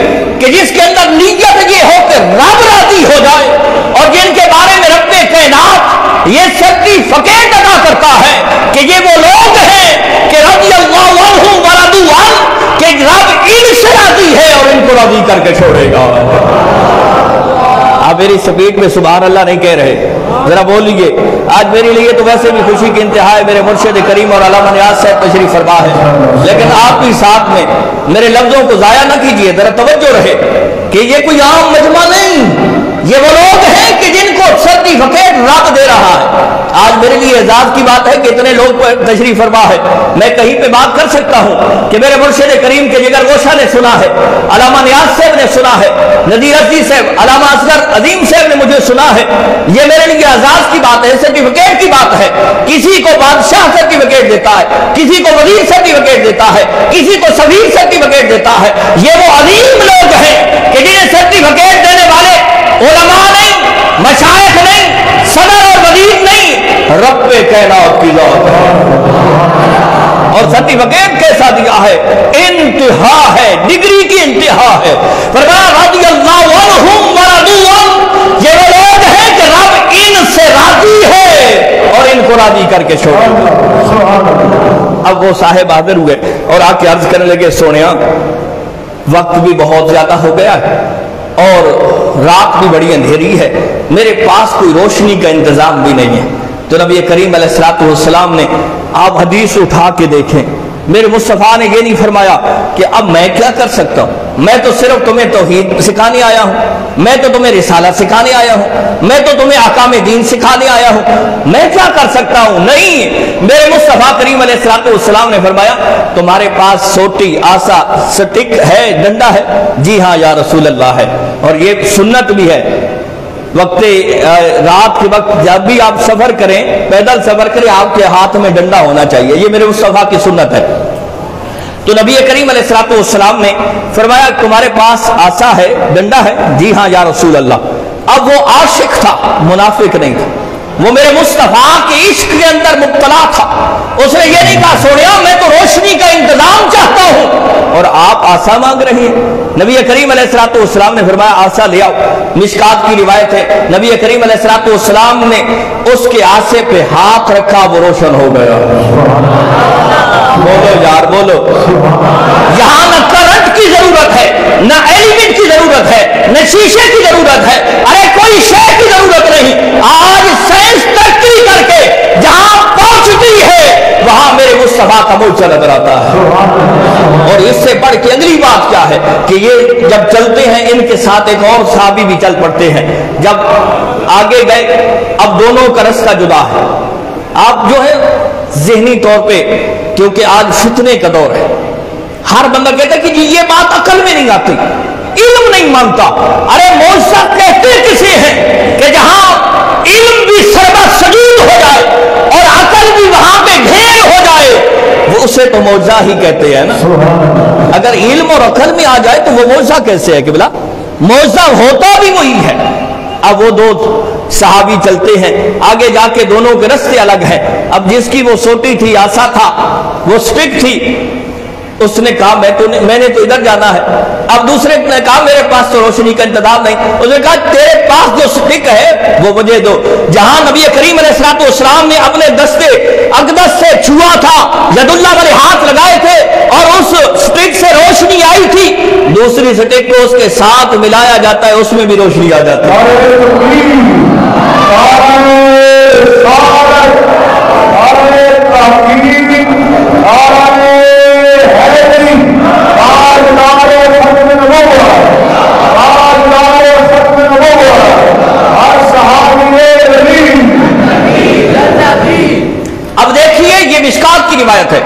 کہ جس کے اندر نیت یہ ہو کہ رب راضی ہو جائے، اور جن کے بارے میں رب کائنات یہ سرٹیفکیٹ ادا کرتا ہے کہ یہ وہ لوگ ہیں کہ رضی اللہ عنہم ورضوا عنہ، کہ رب ان سے راضی ہے اور ان کو راضی کر کے چھوڑے گا۔ آپ میری سپیٹ میں سبحان اللہ نہیں کہہ رہے، ذرا بولیے۔ آج میرے لیے تو ویسے بھی خوشی کی انتہا ہے، میرے مرشد کریم اور علامہ نیاز صاحب تشریف فرما ہے، لیکن آپ بھی ساتھ میں میرے لفظوں کو ضائع نہ کیجیے، ذرا توجہ رہے کہ یہ کوئی عام مجمع نہیں، یہ وہ لوگ ہیں کہ جن کو سرٹیفکیٹ رب دے رہا ہے۔ آج میرے لیے اعزاز کی بات ہے کہ اتنے لوگ تشریف فرما ہے، میں کہیں پہ بات کر سکتا ہوں کہ میرے مرشد کریم کے جگر گوشہ نے سنا ہے، علامہ نیاز صاحب نے سنا ہے، ندیر اسدی صاحب، علامہ اصغر عظیم صاحب نے مجھے سنا ہے، یہ میرے لیے اعزاز کی بات ہے، سرٹیفکیٹ کی بات ہے۔ کسی کو بادشاہ سرٹیفکیٹ دیتا ہے، کسی کو وزیر سرٹیفکیٹ دیتا ہے، کسی کو سفیر سرٹیفکیٹ دیتا ہے، یہ وہ عظیم لوگ ہیں کہ جنہیں سرٹیفکیٹ دینے والے علماء نہیں، مشائخ نہیں، صدر اور وزیر نہیں، رب کائنات کی ذات ہے۔ اور سرٹیفکیٹ کیسا دیا ہے؟ انتہا ہے، ڈگری کی انتہا ہے۔ فرمایا رضی اللہ عنہم ورضوا عنہ، یہ وہ لوگ ہیں کہ رب ان سے راضی ہے اور ان کو راضی کر کے چھوڑے گا۔ اب وہ صاحب حاضر ہوئے اور آ کے عرض کرنے لگے سونیا وقت بھی بہت زیادہ ہو گیا ہے اور رات بھی بڑی اندھیری ہے، میرے پاس کوئی روشنی کا انتظام بھی نہیں ہے۔ تو نبی کریم علیہ الصلوۃ والسلام نے آپ حدیث اٹھا کے دیکھیں، میرے مصطفیٰ نے یہ نہیں فرمایا کہ اب میں کیا کر سکتا ہوں، میں تو صرف تمہیں توحید سکھانے آیا ہوں، میں تو تمہیں رسالہ سکھانے آیا ہوں، میں تو تمہیں احکام دین سکھانے آیا ہوں، میں کیا کر سکتا ہوں؟ نہیں، میرے مصطفیٰ کریم علیہ الصلوۃ والسلام نے فرمایا تمہارے پاس سوٹی، آسا، سٹک ہے، ڈنڈا ہے؟ جی ہاں یا رسول اللہ ہے، اور یہ سنت بھی ہے، وقت رات کے وقت جب بھی آپ سفر کریں، پیدل سفر کریں، آپ کے ہاتھ میں ڈنڈا ہونا چاہیے، یہ میرے مصطفیٰ کی سنت ہے۔ تو نبی کریم علیہ الصلوۃ والسلام نے فرمایا تمہارے پاس آسا ہے، ڈنڈا ہے؟ جی ہاں یا رسول اللہ۔ اب وہ عاشق تھا، منافق نہیں تھا، وہ میرے مصطفیٰ کے عشق کے اندر مبتلا تھا، اس نے یہ نہیں کہا سونیا میں تو روشنی کا انتظام چاہتا ہوں اور آپ آسا مانگ رہی ہیں۔ نبی کریم علیہ الصلوۃ والسلام نے فرمایا آسا لے آؤ، مشکات کی روایت ہے، نبی کریم علیہ الصلوۃ والسلام نے اس کے آسے پہ ہاتھ رکھا، وہ روشن ہو گیا۔ بولو یار بولو، یہاں نہ کرنٹ کی ضرورت ہے، نہ ایلیمنٹ کی ضرورت ہے، نہ شیشے کی ضرورت ہے، ارے کوئی شے کی ضرورت نہیں۔ آج سائنس ترقی کر کے جہاں پہنچتی ہے وہاں میرے مصطفیٰ کا موجہ نظر آتا ہے۔ اور اس سے بڑھ کے اگلی بات کیا ہے کہ یہ جب چلتے ہیں ان کے ساتھ ایک اور صحابی بھی چل پڑتے ہیں، جب آگے گئے اب دونوں کا رستہ جدا ہے۔ آپ جو ہے ذہنی طور پہ، کیونکہ آج فتنے کا دور ہے، ہر بندہ کہتا ہے کہ جی یہ بات عقل میں نہیں آتی، علم نہیں مانتا۔ ارے معجزہ کہتے کسے ہیں کہ جہاں علم بھی سربہ سجود ہو جائے اور عقل بھی وہاں پہ ڈھیر ہو جائے، وہ اسے تو معجزہ ہی کہتے ہیں نا۔ اگر علم اور عقل میں آ جائے تو وہ معجزہ کیسے ہے کہ بلا معجزہ ہوتا بھی وہی ہے۔ اب وہ دو صحابی چلتے ہیں، آگے جا کے دونوں کے رستے الگ ہیں۔ اب جس کی وہ سوٹی تھی، آسا تھا، وہ سٹک تھی، اس نے کہا میں نے تو ادھر جانا ہے۔ اب دوسرے نے کہا میرے پاس تو روشنی کا انتظام نہیں۔ اس نے کہا تیرے پاس جو سٹک ہے وہ مجھے دو۔ جہاں نبی کریم علیہ الصلوۃ والسلام نے اپنے دستے اقدس سے چھوا تھا، ید اللہ والے ہاتھ لگائے تھے اور اس سٹک سے روشنی آئی تھی، دوسری سٹک کو اس کے ساتھ ملایا جاتا ہے، اس میں بھی روشنی آ جاتی ہے۔ اب دیکھیے یہ مشکات کی روایت ہے،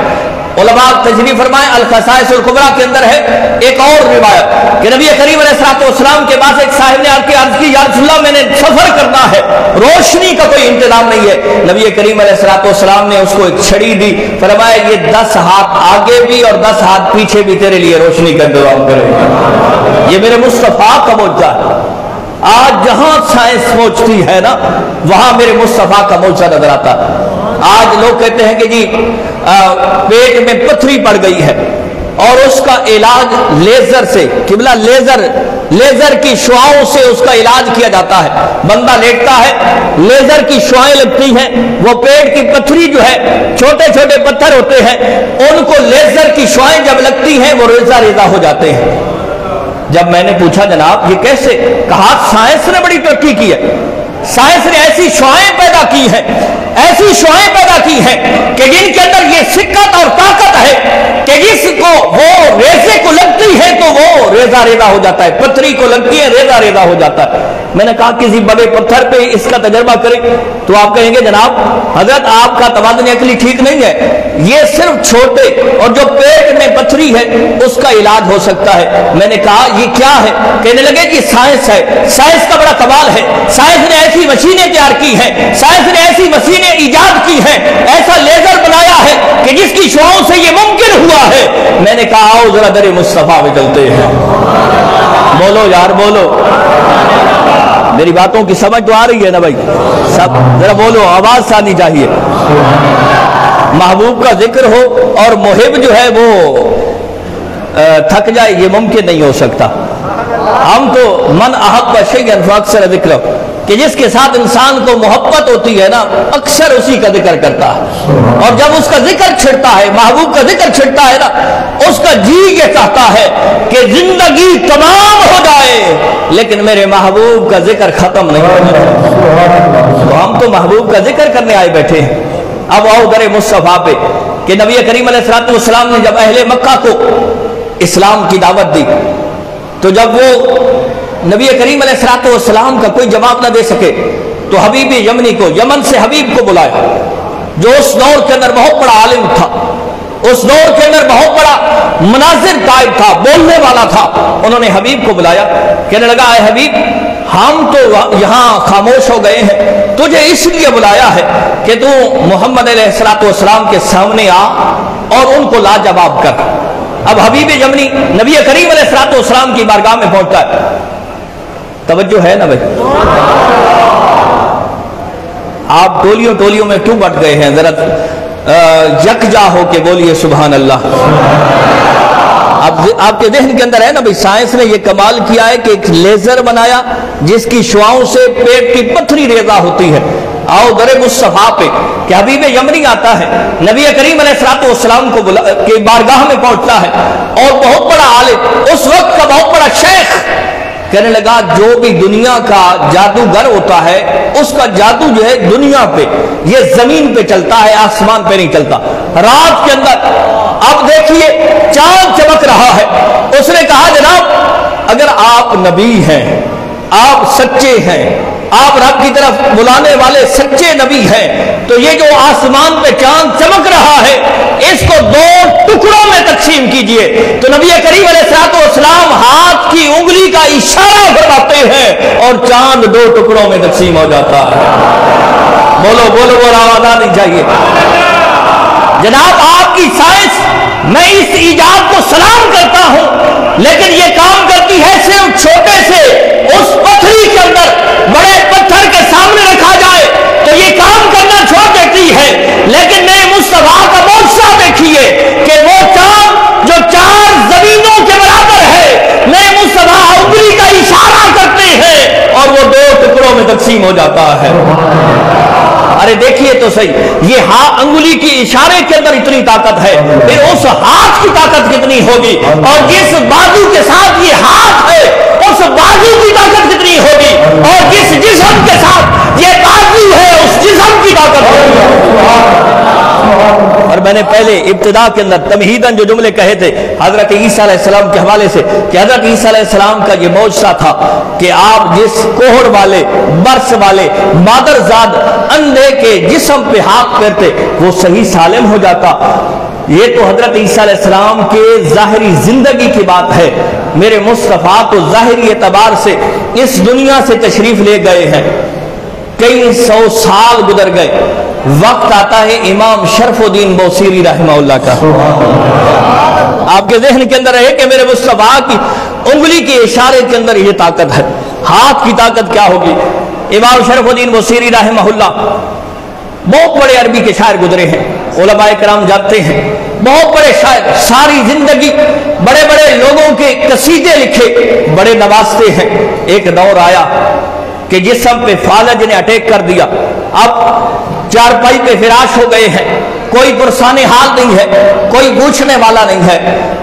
علماء تشریح فرمائیں الخصائص الکبریٰ کے اندر ہے ایک اور روایت کہ نبی کریم علیہ الصلوۃ والسلام کے پاس ایک صاحب نے عرض کی یا رسول اللہ میں نے سفر کرنا ہے، روشنی کا کوئی انتظام نہیں ہے۔ نبی کریم علیہ الصلوۃ والسلام نے اس کو ایک چھڑی دی، فرمایا یہ 10 ہاتھ آگے بھی اور 10 ہاتھ پیچھے بھی تیرے لیے روشنی کا انتظام کرے گا۔ یہ میرے مصطفیٰ کا معجزہ ہے۔ آج جہاں سائنس پہنچتی ہے نا وہاں میرے مصطفیٰ کا معجزہ نظر آتا ہے۔ آج لوگ کہتے ہیں کہ جی پیٹ میں پتھری پڑ گئی ہے اور اس کا علاج لیزر سے، قبلہ لیزر کی شعاؤں سے اس کا علاج کیا جاتا ہے۔ بندہ لیٹتا ہے، لیزر کی شعائیں لگتی ہیں، وہ پیٹ کی پتھری جو ہے، چھوٹے چھوٹے پتھر ہوتے ہیں، ان کو لیزر کی شعائیں جب لگتی ہیں وہ ریزہ ریزہ ہو جاتے ہیں۔ جب میں نے پوچھا جناب یہ کیسے، کہا سائنس نے بڑی ترقی کی ہے، سائنس نے ایسی شعائیں پیدا کی ہیں، ایسی شعائیں پیدا کی ہیں کہ جن کے اندر یہ سکت اور طاقت ہے کہ جس کو وہ ریزے کو لگتی ہے تو وہ ریزہ ریزہ ہو جاتا ہے، پتھری کو لگتی ہے ریزہ ریزہ ہو جاتا ہے۔ میں نے کہا کسی بڑے پتھر پہ اس کا تجربہ کریں تو آپ کہیں گے جناب حضرت آپ کا توازن عقلی ٹھیک نہیں ہے، یہ صرف چھوٹے اور جو پیٹ میں پتھری ہے اس کا علاج ہو سکتا ہے۔ میں نے کہا یہ کیا ہے؟ کہنے لگے کہ سائنس ہے، سائنس کا بڑا کمال ہے، سائنس نے ایسی مشینیں تیار کی ہیں، سائنس نے ایسی مشینیں ایجاد کی ہیں، ایسا لیزر بنایا ہے کہ جس کی شعاؤں سے یہ ممکن ہوا ہے۔ میں نے کہا آؤ ذرا در مصطفیٰ میں چلتے ہیں، بولو یار بولو، میری باتوں کی سمجھ تو آ رہی ہے نا بھائی؟ سب ذرا بولو، آواز آنی چاہیے۔ محبوب کا ذکر ہو اور محب جو ہے وہ تھک جائے یہ ممکن نہیں ہو سکتا۔ ہم تو من احب شیئا فاکثر ذکرہ، کہ جس کے ساتھ انسان کو محبت ہوتی ہے نا اکثر اسی کا ذکر کرتا ہے، اور جب اس کا ذکر چھڑتا ہے، محبوب کا ذکر چھڑتا ہے نا، اس کا جی یہ چاہتا ہے کہ زندگی تمام ہو جائے لیکن میرے محبوب کا ذکر ختم نہیں ہوتا۔ تو ہم تو محبوب کا ذکر کرنے آئے بیٹھے ہیں۔ اب آؤ در مصطفیٰ پہ کہ نبی کریم علیہ الصلوۃ والسلام نے جب اہل مکہ کو اسلام کی دعوت دی تو جب وہ نبی کریم علیہ الصلوۃ والسلام کا کوئی جواب نہ دے سکے تو حبیب یمنی کو، یمن سے حبیب کو بلایا، جو اس دور کے اندر بہت بڑا عالم تھا، اس دور کے اندر بہت بڑا مناظر قائد تھا، بولنے والا تھا۔ انہوں نے حبیب کو بلایا، کہنے لگا اے حبیب ہم تو یہاں خاموش ہو گئے ہیں، تجھے اس لیے بلایا ہے کہ تو محمد علیہ الصلوۃ والسلام کے سامنے آ اور ان کو لاجواب کر۔ اب حبیب یمنی نبی کریم علیہ الصلوۃ والسلام کی بارگاہ میں پہنچتا ہے، توجہ ہے نا بھائی؟ آپ ٹولیوں میں کیوں بٹ گئے ہیں؟ ذرا یکجا ہو کے بولیے سبحان اللہ۔ اب آپ کے ذہن کے اندر ہے نا بھائی سائنس نے یہ کمال کیا ہے کہ ایک لیزر بنایا جس کی شعاؤں سے پیٹ کی پتھری ریزہ ہوتی ہے۔ آؤ در مصطفیٰ پہ کہ حبیب یمنی آتا ہے، نبی کریم علیہ الصلوۃ والسلام کو کے بارگاہ میں پہنچتا ہے، اور بہت بڑا عالم، اس وقت کا بہت بڑا شیخ، کہنے لگا جو بھی دنیا کا جادوگر ہوتا ہے اس کا جادو جو ہے دنیا پہ، یہ زمین پہ چلتا ہے، آسمان پہ نہیں چلتا۔ رات کے اندر اب دیکھیے چاند چمک رہا ہے، اس نے کہا جناب اگر آپ نبی ہیں، آپ سچے ہیں، آپ رب کی طرف بلانے والے سچے نبی ہیں، تو یہ جو آسمان پہ چاند چمک رہا ہے اس کو 2 ٹکڑوں میں تقسیم کیجئے۔ تو نبی کریم علیہ السلام ہاتھ کی انگلی کا اشارہ فرماتے ہیں اور چاند 2 ٹکڑوں میں تقسیم ہو جاتا ہے۔ بولو بولو، وہ آواز آنی چاہیے۔ جناب آپ کی سائنس، میں اس ایجاد کو سلام کرتا ہوں، لیکن یہ کام کرتی ہے صرف چھوٹے سے اس پتھری کے اندر بڑے پتھر کے سامنے رکھا جائے تو یہ کام کرنا چھوڑ دیتی ہے، لیکن نئے مصطفیٰ کا معجزہ دیکھیے کہ وہ چاند جو 4 زمینوں کے برابر ہے، نئے مصطفیٰ انگلی کا اشارہ کرتے ہیں اور وہ 2 ٹکڑوں میں تقسیم ہو جاتا ہے۔ ارے دیکھیے تو صحیح، یہ انگلی کی اشارے کے اندر اتنی طاقت ہے، پھر اس ہاتھ کی طاقت کتنی ہوگی، اور جس بازو کے ساتھ یہ ہاتھ ہے اس بازو کی طاقت کتنی ہوگی، اور جس جسم کے ساتھ یہ بازو ہے اس جسم کی طاقت ہوگی۔ اور میں نے پہلے ابتدا کے اندر تمہیداً جو جملے کہے تھے حضرت عیسیٰ علیہ السلام کے حوالے سے کہ حضرت عیسیٰ علیہ السلام کا یہ معجزہ تھا کہ آپ جس کوہڑ والے، برس والے، مادرزاد اندھے کے جسم پہ ہاتھ پھیرتے وہ صحیح سالم ہو جاتا۔ یہ تو حضرت عیسیٰ علیہ السلام کے ظاہری زندگی کی بات ہے۔ میرے مصطفیٰ تو ظاہری اعتبار سے اس دنیا سے تشریف لے گئے ہیں، کئی 100 سال گزر گئے، وقت آتا ہے امام شرف الدین بوصیری رحمہ اللہ کا۔ آپ کے ذہن کے اندر رہے کہ میرے مصطفیٰ کی انگلی کے اشارے کے اندر یہ طاقت ہے، ہاتھ کی طاقت کیا ہوگی۔ امام شرف الدین بوصیری رحمہ اللہ بہت بڑے عربی کے شاعر گزرے ہیں، علماء کرام جانتے ہیں، بہت بڑے شاعر، ساری زندگی بڑے بڑے لوگوں کے قصیدے لکھے، بڑے نوازتے ہیں۔ ایک دور آیا کہ جسم پہ فالج نے اٹیک کر دیا، اب چارپائی پہ فراش ہو گئے ہیں، کوئی پرسان حال نہیں ہے، کوئی پوچھنے والا نہیں ہے۔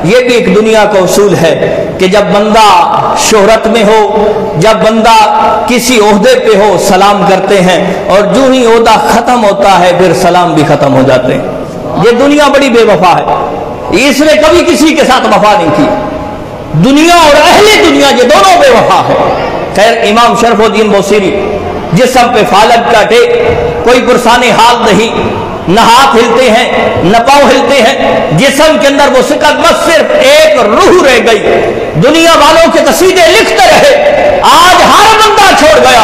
یہ بھی ایک دنیا کا اصول ہے کہ جب بندہ شہرت میں ہو، جب بندہ کسی عہدے پہ ہو، سلام کرتے ہیں، اور جو ہی عہدہ ختم ہوتا ہے پھر سلام بھی ختم ہو جاتے ہیں۔ یہ دنیا بڑی بے وفا ہے، اس نے کبھی کسی کے ساتھ وفا نہیں کی۔ دنیا اور اہل دنیا یہ دونوں بے وفا ہے۔ خیر، امام شرف الدین بوصیری جسم پہ فالج کا ٹیک، کوئی پرسان حال نہیں، نہ ہاتھ ہلتے ہیں نہ پاؤں ہلتے ہیں، جسم کے اندر وہ سکت، بس صرف ایک روح رہ گئی۔ دنیا والوں کے قصیدے لکھتے رہے، آج ہر بندہ چھوڑ گیا۔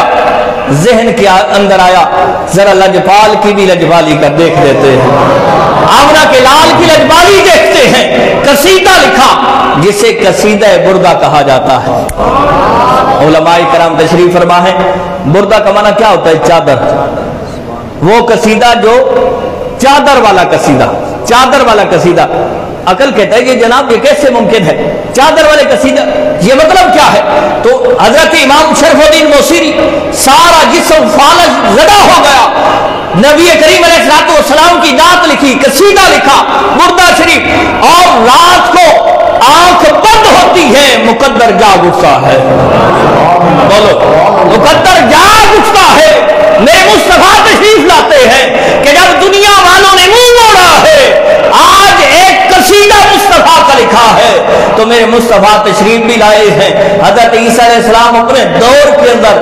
ذہن کے اندر آیا ذرا لجپال کی بھی لجپالی کر دیکھ لیتے ہیں، آمنہ کے لال کی لجپالی دیکھتے ہیں۔ قصیدہ لکھا جسے قصیدہ بردہ کہا جاتا ہے۔ علماء کرام تشریف فرما ہے، بردہ کا معنی کیا ہوتا ہے؟ چادر۔ وہ قصیدہ جو چادر والا قصیدہ، چادر والا قصیدہ۔ عقل کہتا ہے کہ جناب یہ کیسے ممکن ہے، چادر والے قصیدہ، یہ مطلب کیا ہے؟ تو حضرت امام شرف الدین بوصیری سارا جسم فالج زدہ ہو گیا، نبی کریم علیہ السلام کی نعت لکھی، قصیدہ لکھا، بردہ شریف، اور رات کو آنکھ بند ہوتی ہے مقدر جاگ اٹھتا ہے۔ بولو، مقدر جاگ اٹھتا ہے۔ میرے مصطفیٰ تشریف لاتے ہیں کہ جب دنیا والوں نے منہ موڑا ہے، آج ایک قصیدہ مصطفیٰ کا لکھا ہے، تو میرے مصطفیٰ تشریف بھی لائے ہیں۔ حضرت عیسیٰ علیہ السلام اپنے دور کے اندر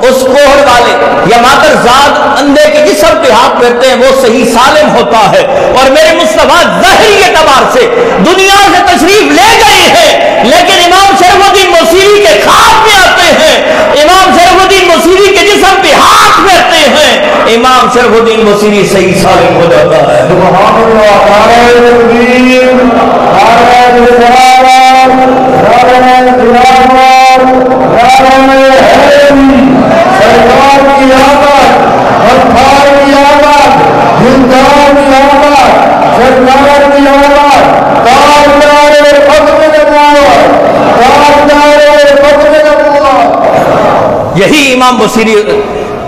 اس کوہڑ والے یا مادرزاد اندھے کے جسم پہ ہاتھ پھیرتے ہیں، وہ صحیح سالم ہوتا ہے، اور میرے مصطفیٰ ظاہری اعتبار سے دنیا سے تشریف لے گئے ہیں، لیکن امام شرف الدین بوصیری کے خواب میں آتے ہیں، امام شرف الدین بوصیری کے جسم پہ ہاتھ پھیرتے ہیں، امام شرف الدین بوصیری صحیح سالم ہو جاتا ہے۔ سبحان اللہ، نعرہ تکبیر، نعرہ رسالت، نعرہ خلافت، نعرہ حیدری، سرکار کی آمد، غفار کی آمد، زندار کی آمد، سرکار کی آمد، تاجدار ختم نبوت، تاجدار ختم نبوت۔ یہی امام بوصیری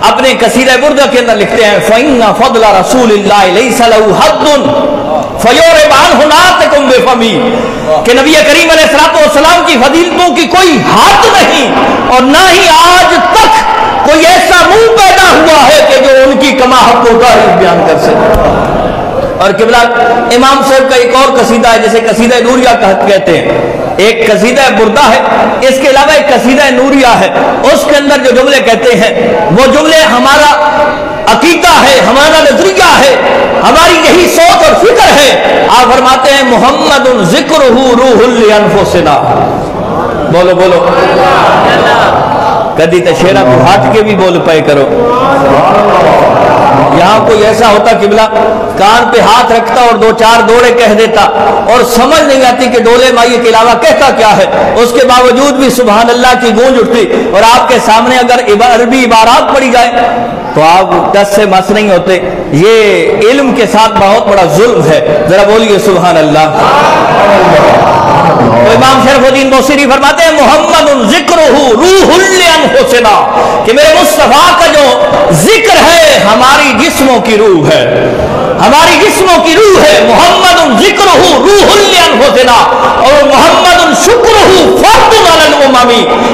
اپنے قصیدہ بردہ کے اندر لکھتے ہیں، فَإِنَّ فَضْلَ رَسُولِ اللَّهِ لَيْسَ لَهُ حَدٌّ فَيُعْرِبْ عَنْهُ نَاطِقٌ بِفَمِهِ، کہ نبی کریم علیہ السلام کی فضیلتوں کی کوئی حد نہیں، اور نہ ہی آج تک کوئی ایسا منہ پیدا ہوا ہے کہ جو ان کی کما حق کو تعریف بیان کر سکے۔ اور قبلہ امام صاحب کا ایک اور قصیدہ ہے جسے قصیدہ نوریہ کہتے ہیں، ایک قصیدہ بردہ ہے، اس کے علاوہ ایک قصیدہ نوریہ ہے، اس کے اندر جو جملے کہتے ہیں وہ جملے ہمارا عقیدہ ہے، ہمارا نظریہ ہے، ہماری یہی سوچ اور فکر ہے۔ آپ فرماتے ہیں محمد ذکرہ روح لانفسنا، بولو بولو، کدی تو شیرہ کو ہاتھ کے بھی بول پائے کرو۔ یہاں کوئی ایسا ہوتا قبلہ کان پہ ہاتھ رکھتا اور دو چار دوڑے کہہ دیتا اور سمجھ نہیں آتی کہ ڈولے مائی کے علاوہ کہتا کیا ہے، اس کے باوجود بھی سبحان اللہ کی گونج اٹھتی، اور آپ کے سامنے اگر عربی عبارات پڑھی جائے تو آپ دس سے مس نہیں ہوتے۔ یہ علم کے ساتھ بہت بڑا ظلم ہے، ذرا بولیے سبحان اللہ۔ تو امام شرف الدین بوصیری فرماتے ہیں محمد ذکرہ روح لانفسنا، کہ میرے مصطفیٰ کا جو ذکر ہے ہماری جسموں کی روح ہے، ہماری جسموں کی روح ہے۔ محمد ذکرہ روح لانفسنا، اور محمد شکرہ فرض علی الامم،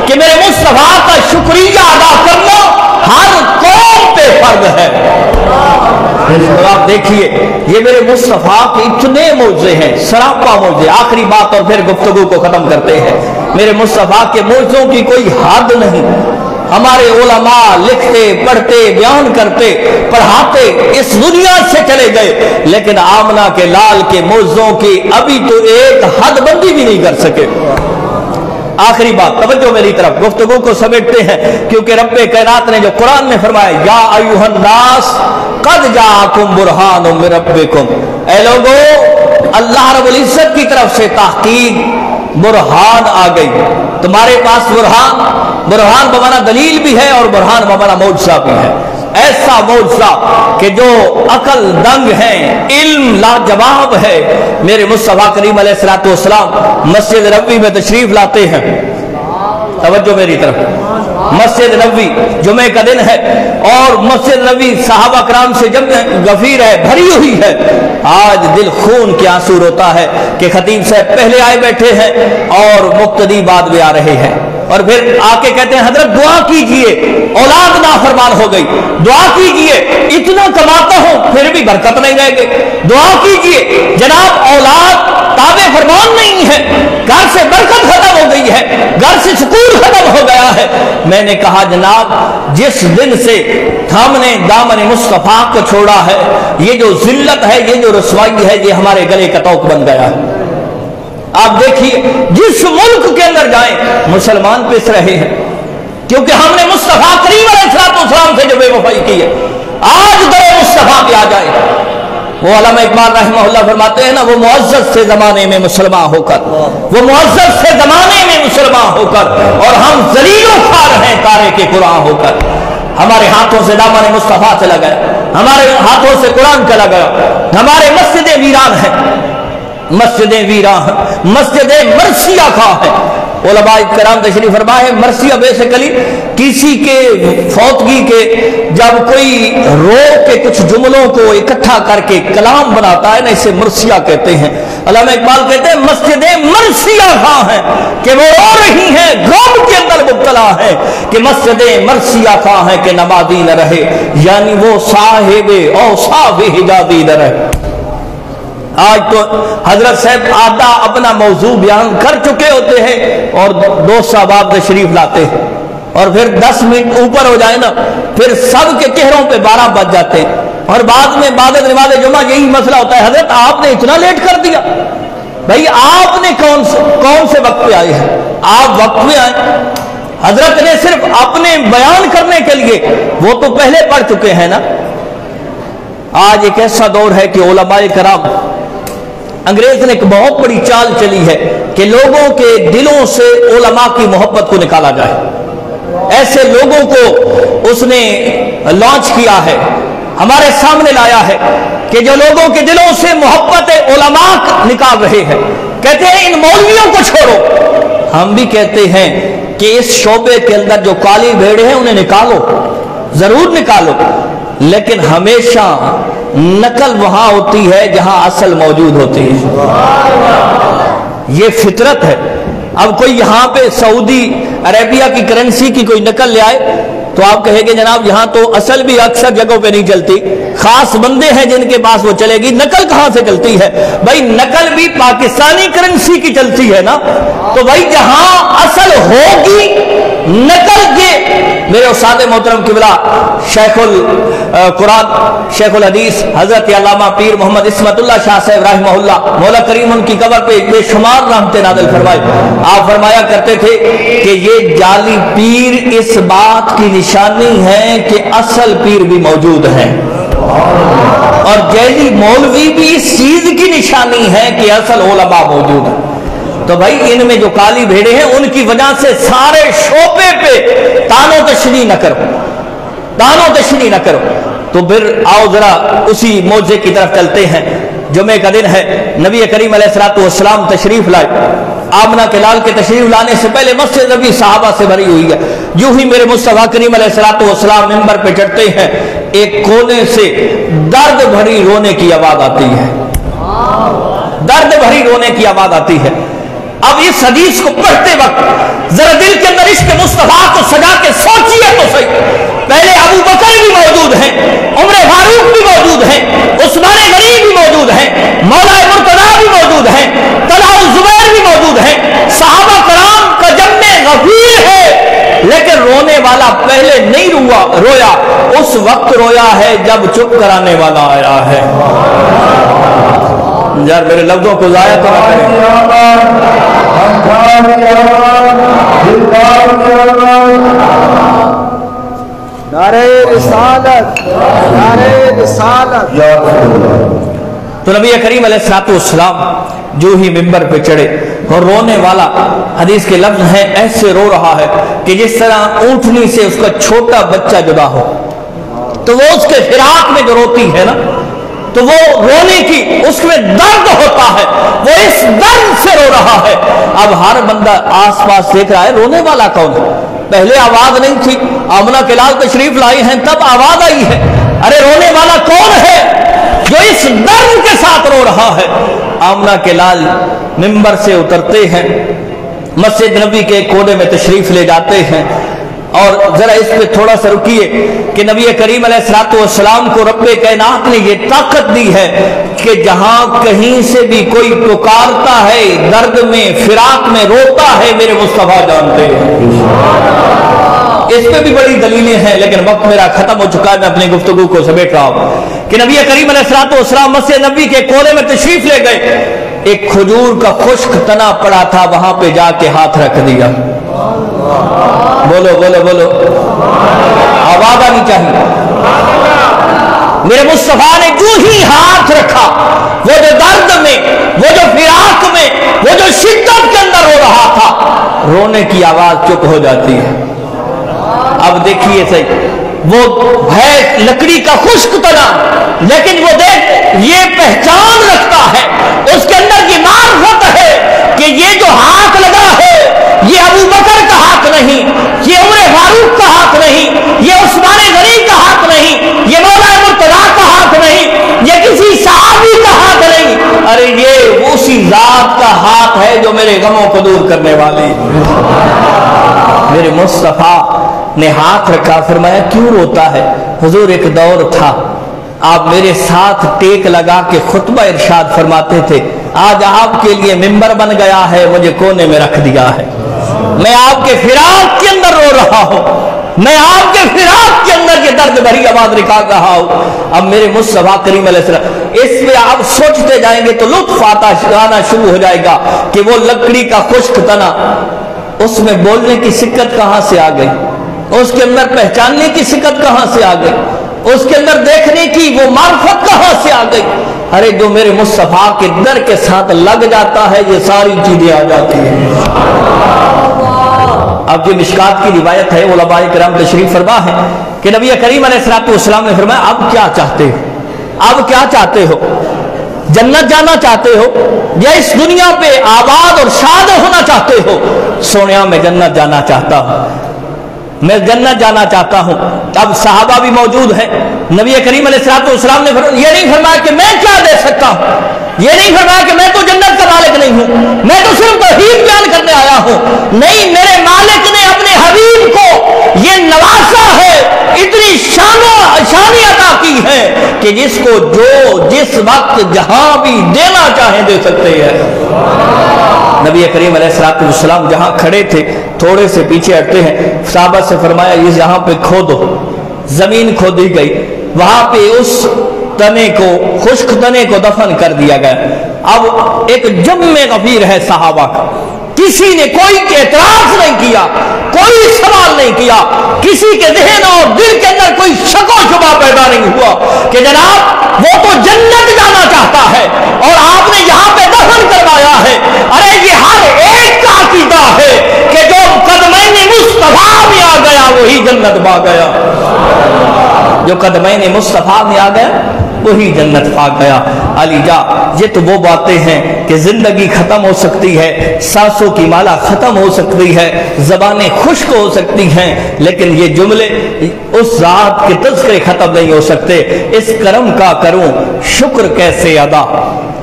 کہ میرے مصطفیٰ کا شکریہ ادا کرنا ہر قوم پہ فرض ہے۔ تو آپ دیکھیے یہ میرے مصطفیٰ کے اتنے معجزے ہیں، سراپا معجزے۔ آخری بات اور پھر گفتگو کو ختم کرتے ہیں، میرے مصطفیٰ کے معجزوں کی کوئی حد نہیں۔ ہمارے علماء لکھتے پڑھتے بیان کرتے پڑھاتے اس دنیا سے چلے گئے، لیکن آمنہ کے لال کے معجزوں کی ابھی تو ایک حد بندی بھی نہیں کر سکے۔ آخری بات، توجہ میری طرف، گفتگو کو سمیٹتے ہیں، کیونکہ رب کائنات نے جو قرآن میں فرمایا یا ایھا الناس قد جاءکم برہان من ربکم، اے لوگو اللہ رب العزت کی طرف سے تحقیق برہان آ گئی، تمہارے پاس برہان بمانا دلیل بھی ہے اور برہان بمانا معجزہ بھی ہے۔ ایسا معجزہ کہ جو عقل دنگ ہیں، علم لاجواب ہے۔ میرے مصطفیٰ کریم علیہ الصلوۃ والسلام مسجد نبوی میں تشریف لاتے ہیں، توجہ میری طرف، مسجد نبوی جمعے کا دن ہے اور مسجد نبوی صحابہ کرام سے جب غفیر ہے، بھری ہوئی ہے۔ آج دل خون کے آنسو روتا ہے کہ خطیب صاحب پہلے آئے بیٹھے ہیں اور مقتدی بعد میں آ رہے ہیں، اور پھر آ کے کہتے ہیں حضرت دعا کیجئے، اولاد نافرمان ہو گئی، دعا کیجئے، اتنا کماتا ہوں پھر بھی برکت نہیں رہ گئی، دعا کیجئے جناب اولاد تابع فرمان نہیں ہے، گھر سے برکت ختم ہو گئی ہے، گھر سے سکون ختم ہو گیا ہے۔ میں نے کہا جناب جس دن سے ہم نے دامن مصطفیٰ کو چھوڑا ہے، یہ جو ذلت ہے، یہ جو رسوائی ہے، یہ ہمارے گلے کا طوق بن گیا ہے۔ آپ دیکھیے جس ملک کے اندر جائیں مسلمان پس رہے ہیں، کیونکہ ہم نے مصطفیٰ کریم علیہ السلام سے جو بے وفائی کی ہے۔ آج در مصطفیٰ پہ آ جائے، وہ علامہ اقبال رحمہ اللہ فرماتے ہیں نا، وہ معزز سے زمانے میں مسلمان ہو کر، وہ معزز سے زمانے میں مسلمان ہو کر، اور ہم ذلیل و خوار ہیں تارے کے قرآن ہو کر۔ ہمارے ہاتھوں سے دامن مصطفیٰ چلا گیا، ہمارے ہاتھوں سے قرآن چلا گیا، ہمارے مسجدیں ویران ہیں، مسجدیں ویران ہیں، مسجدیں مرثیہ خواہ ہیں۔ علماء کرام تشریف فرمائے مرثیہ بیسیکلی کسی کے فوتگی کے جب کوئی رو کے کچھ جملوں کو اکٹھا کر کے کلام بناتا ہے نا، اسے مرثیہ کہتے ہیں۔ علامہ اقبال کہتے ہیں مسجدیں مرثیہ خواہ ہیں کہ وہ رو رہی ہیں، غم کے اندر مبتلا ہیں، کہ مسجدیں مرثیہ خواہ ہیں کہ نمازی نہ رہے، یعنی وہ صاحب اوصاف حجازی نہ رہے۔ آج تو حضرت صاحب آدھا اپنا موضوع بیان کر چکے ہوتے ہیں اور دوست صاحب تشریف لاتے ہیں، اور پھر 10 منٹ اوپر ہو جائے نا پھر سب کے چہروں پہ 12 بج جاتے ہیں، اور بعد میں بعد نماز جمعہ یہی مسئلہ ہوتا ہے، حضرت آپ نے اتنا لیٹ کر دیا۔ بھائی آپ نے کون سے وقت پہ آئے ہیں؟ آپ وقت میں آئے، حضرت نے صرف اپنے بیان کرنے کے لیے وہ تو پہلے پڑھ چکے ہیں نا۔ آج ایک ایسا دور ہے کہ علماء کرام، انگریز نے ایک بہت بڑی چال چلی ہے کہ لوگوں کے دلوں سے علماء کی محبت کو نکالا جائے۔ ایسے لوگوں کو اس نے لانچ کیا ہے، ہمارے سامنے لایا ہے کہ جو لوگوں کے دلوں سے محبت علماء نکال رہے ہیں، کہتے ہیں ان مولویوں کو چھوڑو۔ ہم بھی کہتے ہیں کہ اس شعبے کے اندر جو کالی بھیڑ ہیں انہیں نکالو، ضرور نکالو، لیکن ہمیشہ نقل وہاں ہوتی ہے جہاں اصل موجود ہوتی ہے۔ یہ فطرت ہے۔ اب کوئی یہاں پہ سعودی عربیہ کی کرنسی کی کوئی نقل لے آئے، تو آپ کہیں گے جناب یہاں تو اصل بھی اکثر جگہوں پہ نہیں چلتی، خاص بندے ہیں جن کے پاس وہ چلے گی، نقل کہاں سے چلتی ہے؟ بھائی نقل بھی پاکستانی کرنسی کی چلتی ہے نا، تو بھائی جہاں اصل ہوگی نقل کے میرے استاد محترم قبلہ شیخ القرآن شیخ الحدیث حضرت علامہ پیر محمد عصمت اللہ شاہ صاحب رحمہ اللہ، مولا کریم ان کی قبر پہ بے شمار رحمتیں نازل فرمائے، آپ فرمایا کرتے تھے کہ یہ جعلی پیر اس بات کی نشانی ہے کہ اصل پیر بھی موجود ہیں، اور جعلی مولوی بھی اس چیز کی نشانی ہے کہ اصل علماء موجود ہیں۔ تو بھائی ان میں جو کالی بھیڑے ہیں ان کی وجہ سے سارے شعبے پہ تانو تشریح نہ کرو، تانو تشریح نہ کرو۔ تو پھر آؤ ذرا اسی موضوع کی طرف چلتے ہیں۔ جمعہ کا دن ہے، نبی کریم علیہ الصلوۃ والسلام تشریف لائے، آمنہ کے لال کے تشریف لانے سے پہلے مسجد نبی صحابہ سے بھری ہوئی ہے، جو ہی میرے مصطفیٰ کریم علیہ الصلوۃ والسلام منبر پہ چڑھتے ہیں ایک کونے سے درد بھری رونے کی آواز آتی ہے، درد بھری رونے کی آواز آتی ہے۔ اب اس حدیث کو پڑھتے وقت ذرا دل کے اندر عشق مصطفیٰ کو سجا کے سوچیے تو صحیح، پہلے ابو بکر بھی موجود ہیں، عمر فاروق بھی موجود ہیں، عثمان غنی بھی موجود ہیں، مولا مرتضیٰ بھی موجود ہیں، طلحہ الزبیر بھی موجود ہیں، صحابہ کرام کا جمع غفیر ہے، لیکن رونے والا پہلے نہیں رویا، اس وقت رویا ہے جب چپ کرانے والا آیا ہے۔ یار میرے لفظوں کو ضائع تو نہ کریں۔ نعرہ رسالت، نعرہ رسالت۔ تو نبی کریم علیہ الصلوۃ والسلام جو ہی منبر پہ چڑھے اور رونے والا، حدیث کے لفظ ہیں ایسے رو رہا ہے کہ جس طرح اونٹنی سے اس کا چھوٹا بچہ جدا ہو، تو وہ اس کے فراق میں جو روتی ہے نا، تو وہ رونے کی اس میں درد ہوتا ہے، وہ اس درد سے رو رہا ہے۔ اب ہر بندہ آس پاس دیکھ رہا ہے رونے والا کون ہے؟ پہلے آواز نہیں تھی، آمنہ کے لال تشریف لائی ہیں تب آواز آئی ہے، ارے رونے والا کون ہے جو اس درد کے ساتھ رو رہا ہے؟ آمنہ کے لال منبر سے اترتے ہیں، مسجد نبی کے کونے میں تشریف لے جاتے ہیں، اور ذرا اس پہ تھوڑا سا رکیے کہ نبی کریم علیہ الصلوۃ والسلام کو رب کائنات نے یہ طاقت دی ہے کہ جہاں کہیں سے بھی کوئی پکارتا ہے، درد میں فراق میں روتا ہے، میرے مصطفیٰ جانتے ہیں۔ اس پہ بھی بڑی دلیلیں ہیں، لیکن وقت میرا ختم ہو چکا ہے، میں اپنی گفتگو کو سمیٹ رہا ہوں کہ نبی کریم علیہ الصلوۃ والسلام مسجد نبی کے کونے میں تشریف لے گئے، ایک کھجور کا خشک تنا پڑا تھا، وہاں پہ جا کے ہاتھ رکھ دیا۔ بولو بولو بولو، آواز آنی چاہیے۔ میرے مصطفیٰ نے جو ہی ہاتھ رکھا، وہ جو درد میں، وہ جو فراق میں، وہ جو شدت کے اندر رو رہا تھا، رونے کی آواز چپ ہو جاتی ہے۔ اب دیکھیے صحیح، وہ ہے لکڑی کا خشک تنا، لیکن وہ دیکھ یہ پہچان رکھتا ہے، اس کے اندر یہ معرفت ہے کہ یہ جو ہاتھ لگا ہے یہ ابو بکر کا ہاتھ نہیں، یہ عمر فاروق کا ہاتھ نہیں، یہ عثمان غنی کا ہاتھ نہیں، یہ مولا مرتضیٰ کا ہاتھ نہیں، یہ کسی صحابی کا ہاتھ نہیں، ارے یہ اسی ذات کا ہاتھ ہے جو میرے غموں کو دور کرنے والی۔ میرے مصطفیٰ نے ہاتھ رکھا، فرمایا کیوں روتا ہے؟ حضور ایک دور تھا آپ میرے ساتھ ٹیک لگا کے خطبہ ارشاد فرماتے تھے، آج آپ کے لیے منبر بن گیا ہے، مجھے کونے میں رکھ دیا ہے، میں آپ کے فراق کے اندر رو رہا ہوں، میں آپ کے فراق کے اندر یہ درد بھری آواز نکال رہا ہوں۔ اب میرے مصطفیٰ کریم علیہ السلام، اس پہ آپ سوچتے جائیں گے تو لطف آنا شروع ہو جائے گا کہ وہ لکڑی کا خشک تنا، اس میں بولنے کی سکت کہاں سے آ گئی، اس کے اندر پہچاننے کی سکت کہاں سے آ گئی، اس کے اندر دیکھنے کی وہ معرفت کہاں سے آ گئی؟ ارے جو میرے مصطفیٰ کے در کے ساتھ لگ جاتا ہے یہ ساری چیزیں آ جاتی ہیں۔ اب یہ مشکات کی روایت ہے، علماء کرام تشریف فرما ہے کہ نبی کریم علیہ الصلوۃ والسلام نے فرمایا اب کیا چاہتے ہو؟ اب کیا چاہتے ہو؟ جنت جانا چاہتے ہو یا اس دنیا پہ آباد اور شاد ہونا چاہتے ہو؟ سونیا میں جنت جانا چاہتا ہوں، میں جنت جانا چاہتا ہوں۔ اب صحابہ بھی موجود ہیں، نبی کریم علیہ الصلوۃ والسلام نے یہ نہیں فرمایا کہ میں کیا دے سکتا ہوں، یہ نہیں فرمایا کہ میں تو جنت کا مالک نہیں ہوں، میں تو صرف توحید بیان کرنے آیا ہوں، نہیں، میرے مالک نے اپنے حبیب کو یہ نوازا ہے کہ جس کو جو جس وقت جہاں بھی دینا چاہیں دے سکتے ہیں۔ نبی کریم علیہ الصلوۃ والسلام جہاں کھڑے تھے تھوڑے سے پیچھے ہٹتے ہیں، صحابہ سے فرمایا یہ یہاں پہ کھودو، زمین کھودی گئی، وہاں پہ اس تنے کو، خشک تنے کو دفن کر دیا گیا۔ اب ایک جم غفیر ہے صحابہ کا، کسی نے کوئی اعتراض نہیں کیا، کوئی سوال نہیں کیا، کسی کے ذہن اور دل کے اندر کوئی شک و شبہ پیدا نہیں ہوا کہ جناب وہ تو جنت جانا چاہتا ہے اور آپ نے یہاں پہ دفن کروایا ہے۔ ارے یہ ہر ایک کا عقیدہ ہے کہ جو قدمین مصطفیٰ میں آ گیا وہی جنت پا گیا، جو قدمین مصطفیٰ میں آ گیا وہی جنت پا گیا۔ علی جا، یہ تو وہ باتیں ہیں کہ زندگی ختم ہو سکتی ہے، سانسوں کی مالا ختم ہو سکتی ہے، زبانیں خشک ہو سکتی ہیں، لیکن یہ جملے اس ذات کے تذکرے ختم نہیں ہو سکتے۔ اس کرم کا کروں شکر کیسے ادا،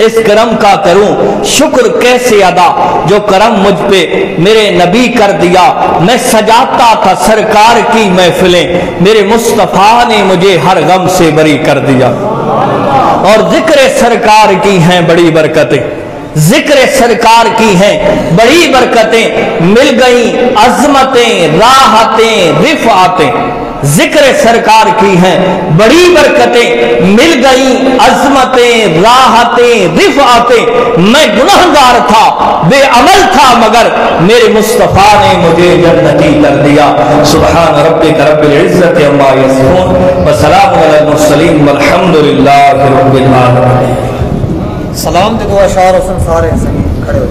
اس کرم کا کروں شکر کیسے ادا، جو کرم مجھ پہ میرے نبی کر دیا۔ میں سجاتا تھا سرکار کی محفلیں، میرے مصطفیٰ نے مجھے ہر غم سے بری کر دیا۔ اور ذکر سرکار کی ہیں بڑی برکتیں، ذکر سرکار کی ہیں بڑی برکتیں، مل گئیں عظمتیں راحتیں رفعتیں، ذکر سرکار کی ہیں بڑی برکتیں، مل گئیں عظمتیں راحتیں رفعتیں۔ میں گنہگار تھا، بے عمل تھا، مگر میرے مصطفیٰ نے مجھے جنتی کر دیا۔ سبحان ربک رب العزت عما یصفون وسلام علی المرسلین والحمد للہ رب العالمین۔ سلام دے دعا شاہ حسن سارے کھڑے ہو۔